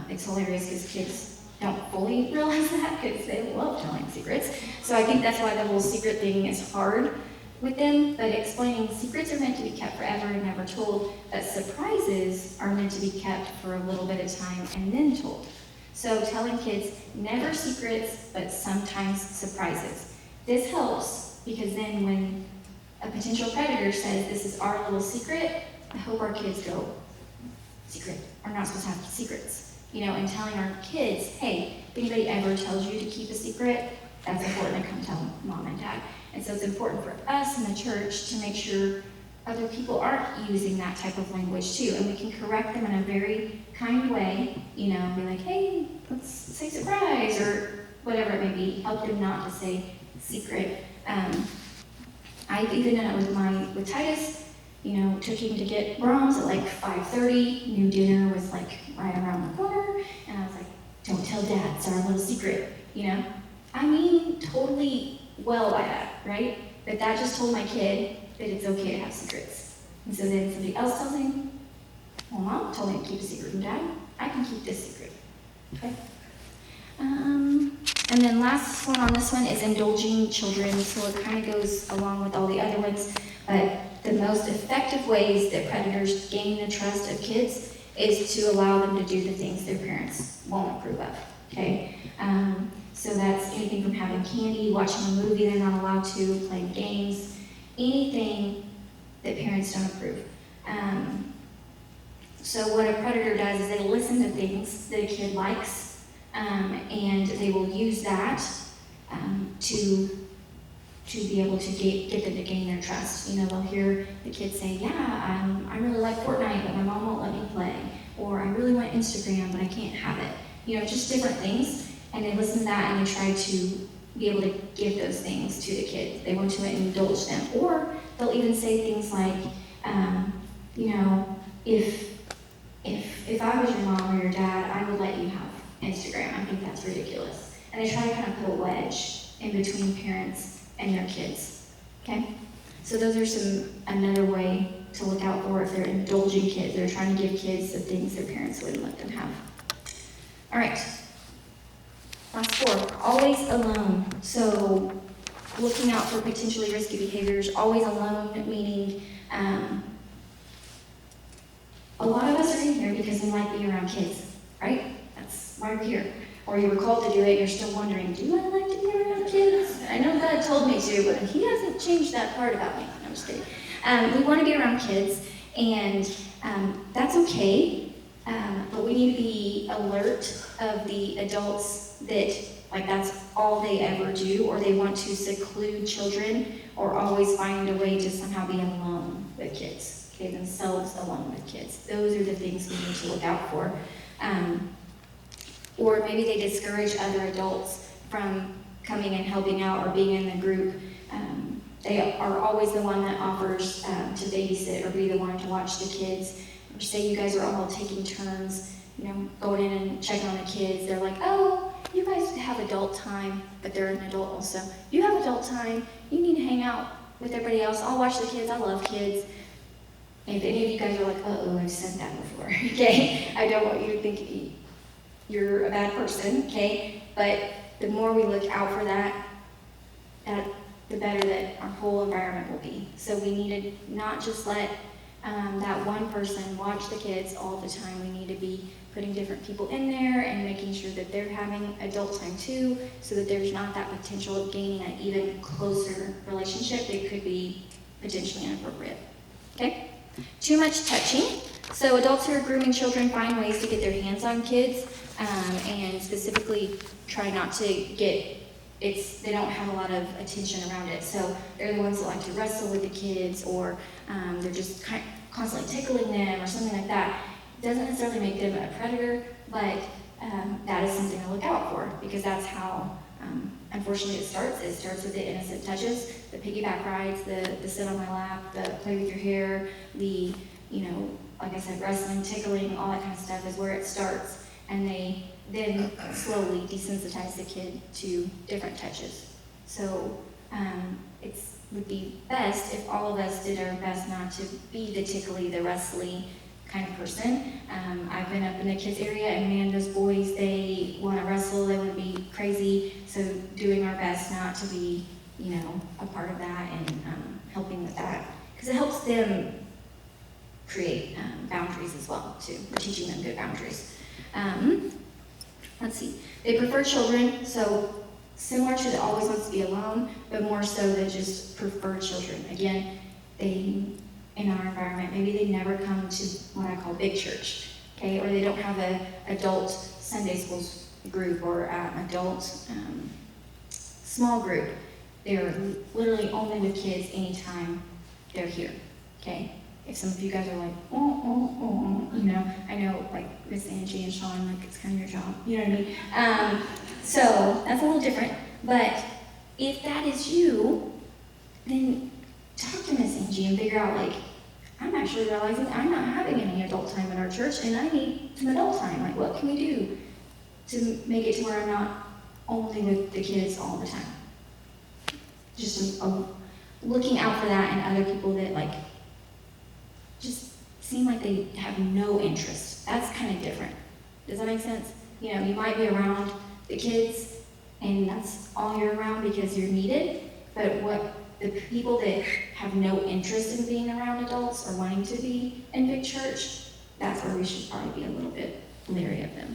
It's hilarious because kids don't fully realize that because they love telling secrets. So I think that's why the whole secret thing is hard with them. But explaining secrets are meant to be kept forever and never told, but surprises are meant to be kept for a little bit of time and then told. So telling kids never secrets, but sometimes surprises. This helps because then when a potential predator says, this is our little secret, I hope our kids go, secret. We're not supposed to have secrets. And telling our kids, hey, if anybody ever tells you to keep a secret, that's important to come tell mom and dad. And so it's important for us in the church to make sure other people aren't using that type of language too. And we can correct them in a very kind way, be like, hey, let's say surprise, or whatever it may be. Help them not to say secret. I've even done it with Titus, took him to get Brahms at like 5:30, knew dinner was like right around the corner, and I was like, don't tell dad, it's our little secret, I mean totally well by that, right? But that just told my kid that it's okay to have secrets. And so then somebody else tells him, well, mom told me to keep a secret from dad, I can keep this secret, okay? And then last one on this one is indulging children. So it kind of goes along with all the other ones. But the most effective ways that predators gain the trust of kids is to allow them to do the things their parents won't approve of. Okay? So that's anything from having candy, watching a movie they're not allowed to, playing games, anything that parents don't approve. So what a predator does is they listen to things that a kid likes. And they will use that to be able to get them to gain their trust. They'll hear the kids say, yeah, I really like Fortnite, but my mom won't let me play. Or I really want Instagram, but I can't have it. Just different things. And they listen to that and they try to be able to give those things to the kids. They want to indulge them. Or they'll even say things like, if I was your mom or your dad, I would let you have Instagram. I think that's ridiculous. And they try to kind of put a wedge in between parents and their kids. Okay? So those are another way to look out for if they're indulging kids. They're trying to give kids the things their parents wouldn't let them have. All right. Last 4, always alone. So looking out for potentially risky behaviors, always alone, meaning a lot of us are in here because we like being around kids, right? That's why we're here. Or you were called to do it, you're still wondering, do I like to be around kids? I know God told me to, but he hasn't changed that part about me. No, I'm just kidding. We want to be around kids, and that's okay, but we need to be alert of the adults that, that's all they ever do, or they want to seclude children, or always find a way to somehow be alone with kids, okay, themselves alone with kids. Those are the things we need to look out for. Or maybe they discourage other adults from coming and helping out or being in the group, they are always the one that offers to babysit or be the one to watch the kids. Or say you guys are all taking turns, going in and checking on the kids. They're like, oh, you guys have adult time, but they're an adult also. You have adult time. You need to hang out with everybody else. I'll watch the kids. I love kids. And if any of you guys are like, uh-oh, I've said that before, okay? I don't want you to think you're a bad person, okay? But the more we look out for that, the better that our whole environment will be. So we need to not just let that one person watch the kids all the time. We need to be putting different people in there and making sure that they're having adult time too, so that there's not that potential of gaining an even closer relationship that could be potentially inappropriate. Okay? Too much touching. So adults who are grooming children find ways to get their hands on kids, and specifically try not to get they don't have a lot of attention around it. So they're the ones that like to wrestle with the kids, or they're just constantly tickling them or something like that. It doesn't necessarily make them a predator, but that is something to look out for, because that's how, unfortunately, it starts. It starts with the innocent touches, the piggyback rides, the sit on my lap, the play with your hair, the, like I said, wrestling, tickling, all that kind of stuff is where it starts. And they then slowly desensitize the kid to different touches. So it would be best if all of us did our best not to be the tickly, the wrestly kind of person. I've been up in the kids area, and man, those boys, they want to wrestle, they want to be crazy. So doing our best not to be, a part of that, and helping with that, because it helps them create boundaries as well too. We're teaching them good boundaries. Let's see. They prefer children, so similar to the always wants to be alone, but more so than just prefer children. Again, in our environment, maybe they never come to what I call big church, okay? Or they don't have an adult Sunday school group or adult small group. They're literally only with kids anytime they're here, okay? If some of you guys are like, I know, like Miss Angie and Sean, like it's kind of your job, you know what I mean? So that's a little different, but if that is you, then talk to Miss Angie and figure out, like, I'm actually realizing I'm not having any adult time in our church, and I need some adult time. Like, what can we do to make it to where I'm not only with the kids all the time? Just looking out for that, and other people that, like, just seem like they have no interest. That's kind of different. Does that make sense? You might be around the kids, and that's all you're around because you're needed, but the people that have no interest in being around adults or wanting to be in big church, that's where we should probably be a little bit leery of them.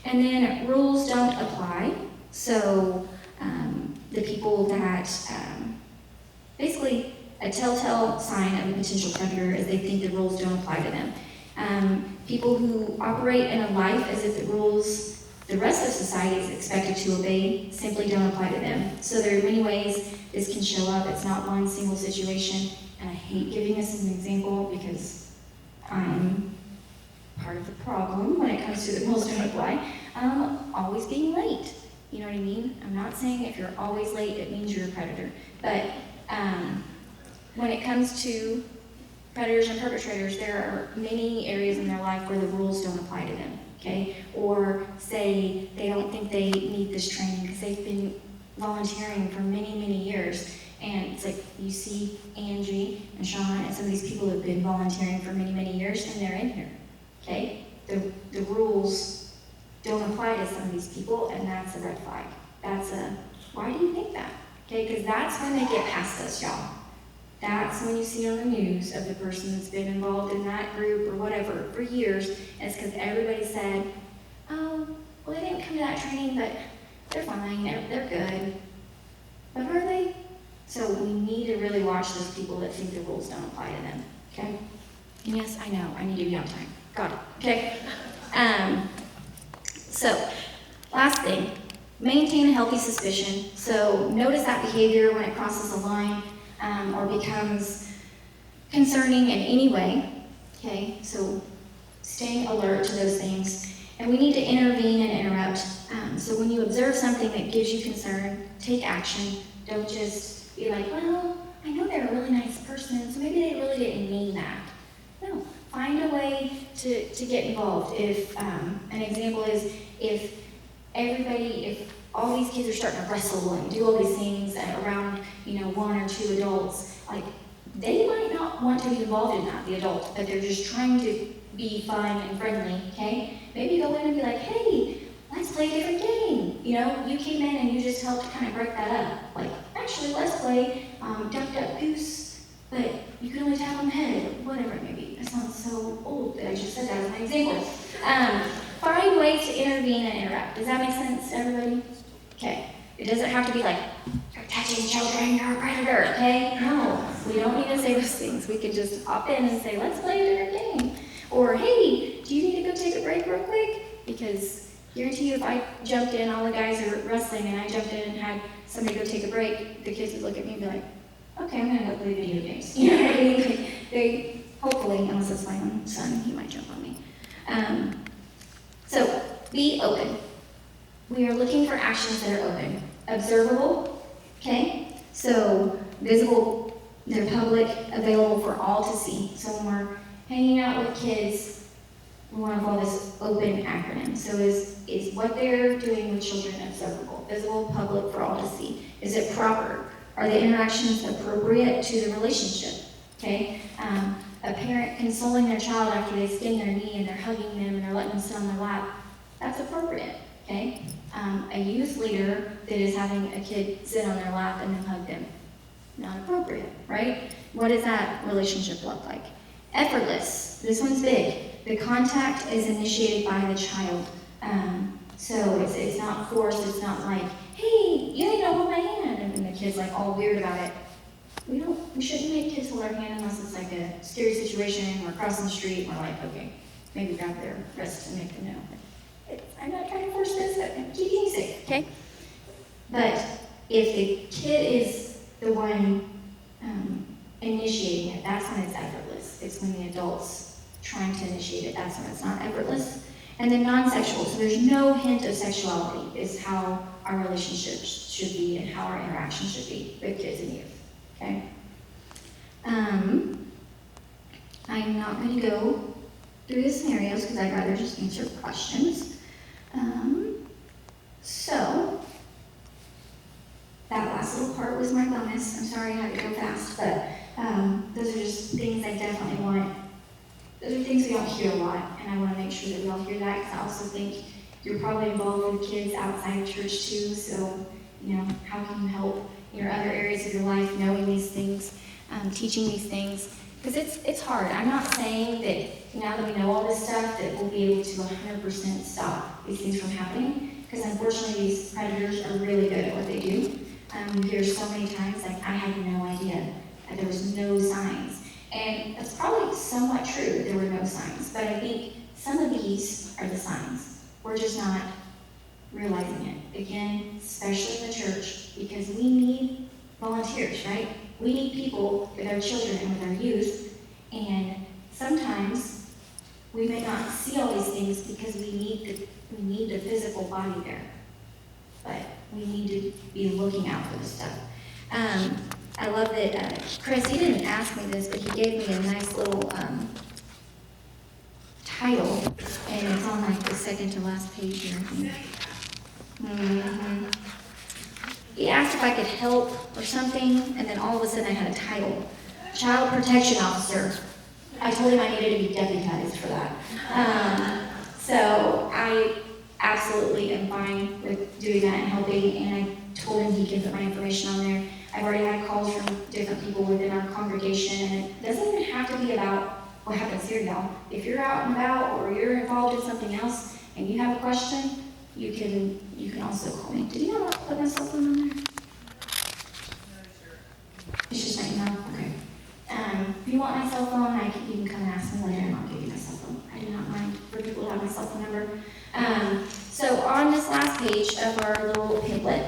And then rules don't apply. So the people that, basically a telltale sign of a potential predator is they think the rules don't apply to them. People who operate in a life as if the rules the rest of society is expected to obey simply don't apply to them. So there are many ways this can show up. It's not one single situation. And I hate giving this as an example because I'm part of the problem when it comes to the rules don't apply. Always being late. You know what I mean? I'm not saying if you're always late, it means you're a predator. But when it comes to predators and perpetrators, there are many areas in their life where the rules don't apply to them. Okay, or say they don't think they need this training because they've been volunteering for many, many years. And it's like you see Angie and Sean and some of these people who have been volunteering for many, many years, and they're in here. Okay, the rules don't apply to some of these people, and that's a red flag. Why do you think that? Okay, because that's when they get past us, y'all. That's when you see on the news of the person that's been involved in that group or whatever for years, and it's because everybody said, oh, well, they didn't come to that training, but they're fine, they're good. But are they? So we need to really watch those people that think the rules don't apply to them, okay? And yes, I know, I need to be on time. Got it, okay? So, last thing, maintain a healthy suspicion. So notice that behavior when it crosses a line, or becomes concerning in any way, okay? So staying alert to those things. And we need to intervene and interrupt. So when you observe something that gives you concern, take action. Don't just be like, well, I know they're a really nice person, so maybe they really didn't mean that. No, find a way to get involved. If an example is if all these kids are starting to wrestle and do all these things around, one or two adults, like they might not want to be involved in that, the adult, but they're just trying to be fun and friendly, okay? Maybe go in and be like, hey, let's play a different game. You came in and you just helped kind of break that up. Like, actually, let's play Duck, Duck, Goose, but you can only tap on the head, whatever it may be. That sounds so old that I just said that as my example. Find ways to intervene and interrupt. Does that make sense to everybody? Okay. It doesn't have to be like, you're touching children, you're a predator, okay? No, we don't need to say those things. We can just hop in and say, let's play a different game. Or, hey, do you need to go take a break real quick? Because guarantee you if I jumped in, all the guys are wrestling, and I jumped in and had somebody go take a break, the kids would look at me and be like, okay, I'm going to go play video games. You know what I mean? They, hopefully, unless it's my own son, he might jump on me. So, be open. We are looking for actions that are open. Observable, okay? So, visible, they're public, available for all to see. So when we're hanging out with kids, we want to call this open acronym. So is what they're doing with children observable, visible, public, for all to see? Is it proper? Are the interactions appropriate to the relationship? Okay? A parent consoling their child after they skin their knee and they're hugging them and they're letting them sit on their lap, that's appropriate. Okay? A youth leader that is having a kid sit on their lap and then hug them, not appropriate, right? What does that relationship look like? Effortless. This one's big. The contact is initiated by the child. So it's not forced. It's not like, hey, you need to hold my hand, and then the kid's like all weird about it. We shouldn't make kids hold our hand unless it's like a scary situation. We're crossing the street. And we're like, okay, maybe grab their wrist and make them know. I'm not trying to force this, but I'm keeping you safe, okay? But if the kid is the one initiating it, that's when it's effortless. It's when the adult's trying to initiate it, that's when it's not effortless. And then non-sexual, so there's no hint of sexuality, is how our relationships should be and how our interactions should be with kids and youth, okay? I'm not going to go through the scenarios because I'd rather just answer questions. So, that last little part was my bonus. I'm sorry I had to go fast, but those are just things I definitely want. Those are things we don't hear a lot, and I want to make sure that we all hear that, because I also think you're probably involved with kids outside of church too, so, how can you help your other areas of your life knowing these things, teaching these things? Because it's hard. I'm not saying that now that we know all this stuff that we'll be able to 100% stop these things from happening, because unfortunately these predators are really good at what they do. You hear so many times, like, I had no idea that there was no signs. And it's probably somewhat true that there were no signs, but I think some of these are the signs. We're just not realizing it. Again, especially in the church, because we need volunteers, right? We need people with our children and with our youth, and sometimes we may not see all these things because we need the physical body there, but we need to be looking out for this stuff. I love that Chris, he didn't ask me this, but he gave me a nice little title, and it's on like the second to last page here, I think. He asked if I could help or something, and then all of a sudden I had a title, Child Protection Officer. I told him I needed to be deputized for that. So I absolutely am fine with doing that and helping, and I told him he can put my information on there. I've already had calls from different people within our congregation, and it doesn't even have to be about what happens here, y'all. If you're out and about or you're involved in something else and you have a question, you can also call me. Did you know I put my cell phone on there? It's just my email? Okay. If you want my cell phone, you can come and ask me later and I'll give you my cell phone. I do not mind for people to have my cell phone number. So on this last page of our little pamphlet,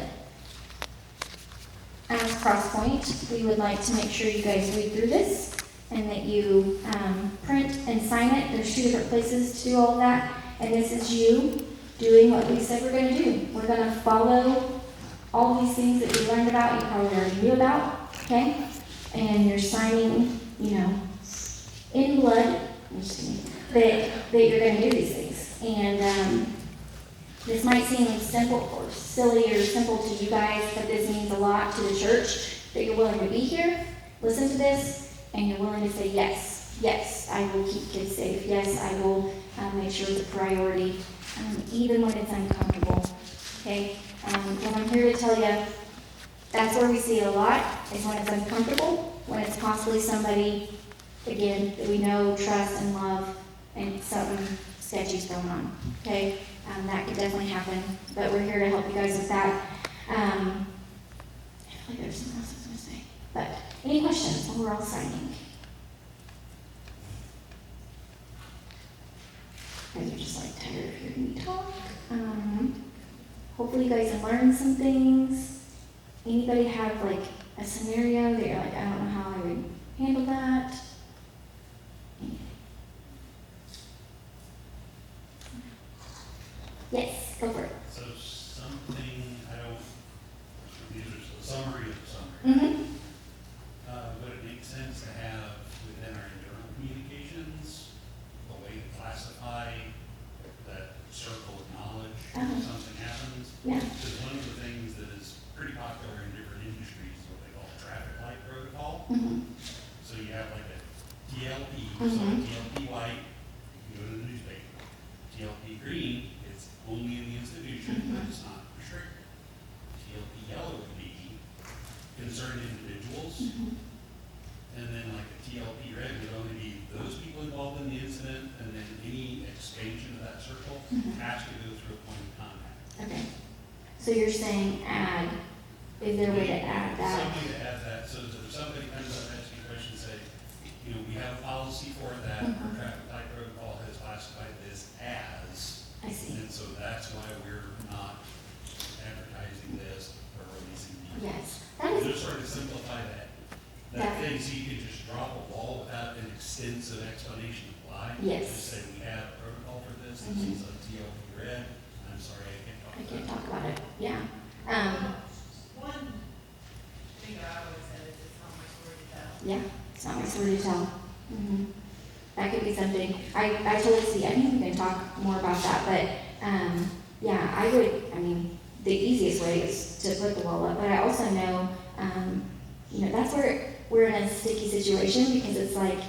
as Crosspoint, we would like to make sure you guys read through this and that you print and sign it. There's 2 different places to do all of that. And this is you doing what we said we're going to do. We're going to follow all these things that we learned about, you probably already knew about, okay? And you're signing, in blood, I'm just kidding, that you're going to do these things. And this might seem simple or silly or simple to you guys, but this means a lot to the church, that you're willing to be here, listen to this, and you're willing to say, yes, yes, I will keep kids safe. Yes, I will make sure it's a priority, even when it's uncomfortable, okay? What I'm here to tell you, that's where we see it a lot, is when it's uncomfortable, when it's possibly somebody, again, that we know, trust, and love, and something sketchy's going on, okay? That could definitely happen, but we're here to help you guys with that. I feel like there's something else I was going to say. But any questions while we're all signing? You guys are just like tired of hearing me talk. Hopefully you guys have learned some things. Anybody have like a scenario that you're like, I don't know how I would handle that? Yes, go for it. So something, these are the summary of the summary. Mm-hmm. Would it make sense to have within our internal communications a way to classify that circle of knowledge when something happens? Yeah. Because one of the things that is pretty popular in different industries is what they call traffic light protocol. Mm-hmm. So you have like a TLP, so Mm-hmm. TLP white, you go to the newspaper. TLP green, it's only in the institution, but it's not restricted. TLP yellow would be concerned individuals, and then like a TLP red would only be those people involved in the incident, and then any expansion of that circle has to go through a point of contact. Okay. So you're saying add, is there a way to add that? Somebody that has that, so if somebody comes up and asks you a question, say, we have a policy for that, our traffic light protocol has classified this as, I see. and so that's why we're not advertising this or releasing these. Yes. That is, Just sort of simplify that thing, so you can just drop a wall without an extensive explanation of why. Yes. Just say, we have a protocol for this, this is a TLP red, I'm sorry, I can't talk I about can't it. talk about it. Yeah. One thing that I always said is it's not my story to tell. Yeah. It's not my story to tell. That could be something. I totally see. I think we can talk more about that, but yeah, the easiest way is to put the wall up, but I also know, that's where we're in a sticky situation, because it's like,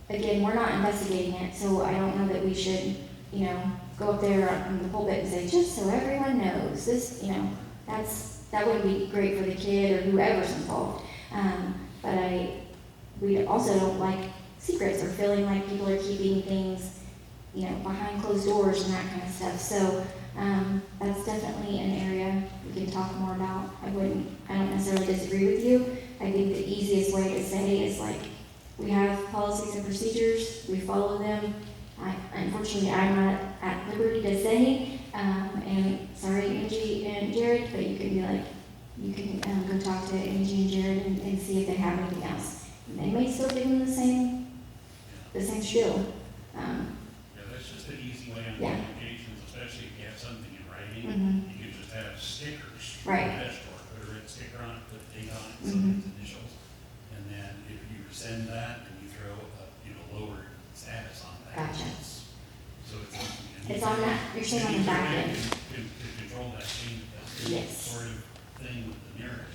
again, we're not investigating it, so I don't know that we should, go up there on the pulpit and say, just so everyone knows, this, that wouldn't be great for the kid or whoever's involved. But we also don't like secrets or feeling like people are keeping things, behind closed doors and that kind of stuff. So that's definitely an area we can talk more about. I don't necessarily disagree with you. I think the easiest way to say is like, we have policies and procedures, we follow them. Unfortunately, I'm not at liberty to say, and sorry, Angie and Jared, but you can be like, you can go talk to Angie and Jared and see if they have anything else. And they may still give them the same spiel. That's just an easy way on Yeah. communications, especially if you have something in writing. Mhm. You can just have stickers. Right. On the dashboard, put a red sticker on it, put a date on it, some initials. And then if you rescind that, then you throw a, lower status on that. Gotcha. So It's on that, you're saying on the back end. To control that chain, that's Yes. sort of thing with the narrative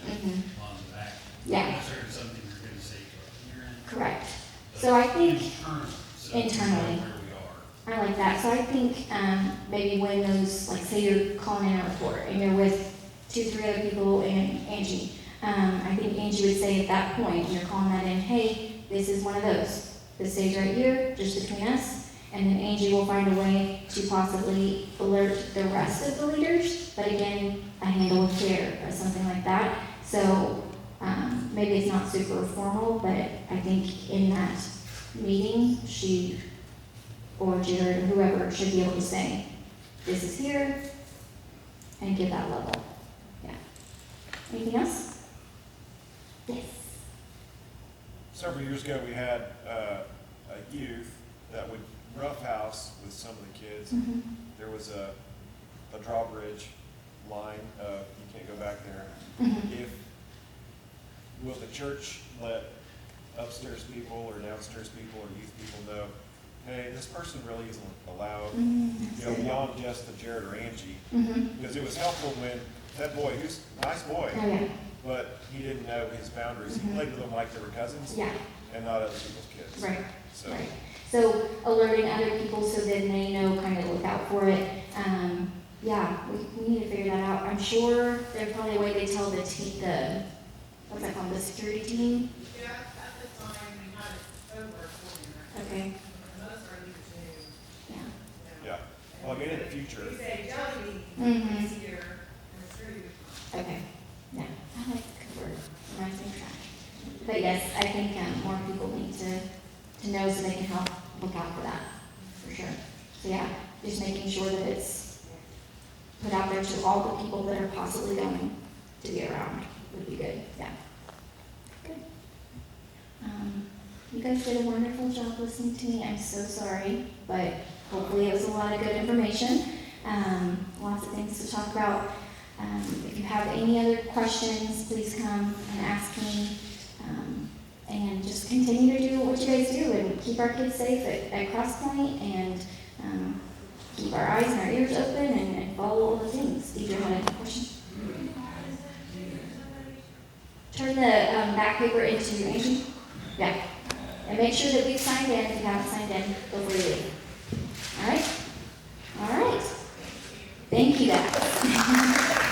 on the back. Yeah. Not necessarily something you're gonna say to your end. Correct. but So I think internally, internally. so we know where we are. I like that. So I think maybe when those, like say you're calling in a report and you're with 2-3 other people and Angie, I think Angie would say at that point, when you're calling that in, hey, this is one of those. This stays right here, just between us. And then Angie will find a way to possibly alert the rest of the leaders. But again, a handle with care or something like that. So maybe it's not super formal, but I think in that meeting, she or Jared or whoever should be able to say, this is here, and give that level. Yeah. Anything else? Yes. Several years ago, we had a youth that would roughhouse with some of the kids. Mhm. There was a drawbridge line, you can't go back there. Mhm. Will the church let upstairs people or downstairs people or youth people know, hey, this person really isn't allowed, beyond just the Jared or Angie? Mhm. Because it was helpful when that boy, who's a nice boy, Oh, yeah. but he didn't know his boundaries. He played with them like they were cousins Yeah. and not other people's kids. Right. So, Right. So alerting other people so then they know, kind of look out for it. Yeah, we need to figure that out. I'm sure there's probably a way they tell the team, what's that called, the security team? Yeah, at the time, we had it over for Okay. most of our leaders knew, Yeah. yeah. Well, I mean, in the future, we say jelly Mhm. bean is here, and it's really. Okay. Yeah. I like the word. Reminds me of trash. But yes, I think more people need to know so they can help look out for that, for sure. So yeah, just making sure that it's put out there to all the people that are possibly going to be around would be good, yeah. Good. You guys did a wonderful job listening to me. I'm so sorry, but hopefully it was a lot of good information. Lots of things to talk about. If you have any other questions, please come and ask me. And just continue to do what you guys do and keep our kids safe at Cross Point and keep our eyes and our ears open and follow all the things. Deidre had a question? Turn the back paper into Angie. Yeah. And make sure that we've signed in. If you haven't signed in, before you leave. All right? All right. Thank you, guys.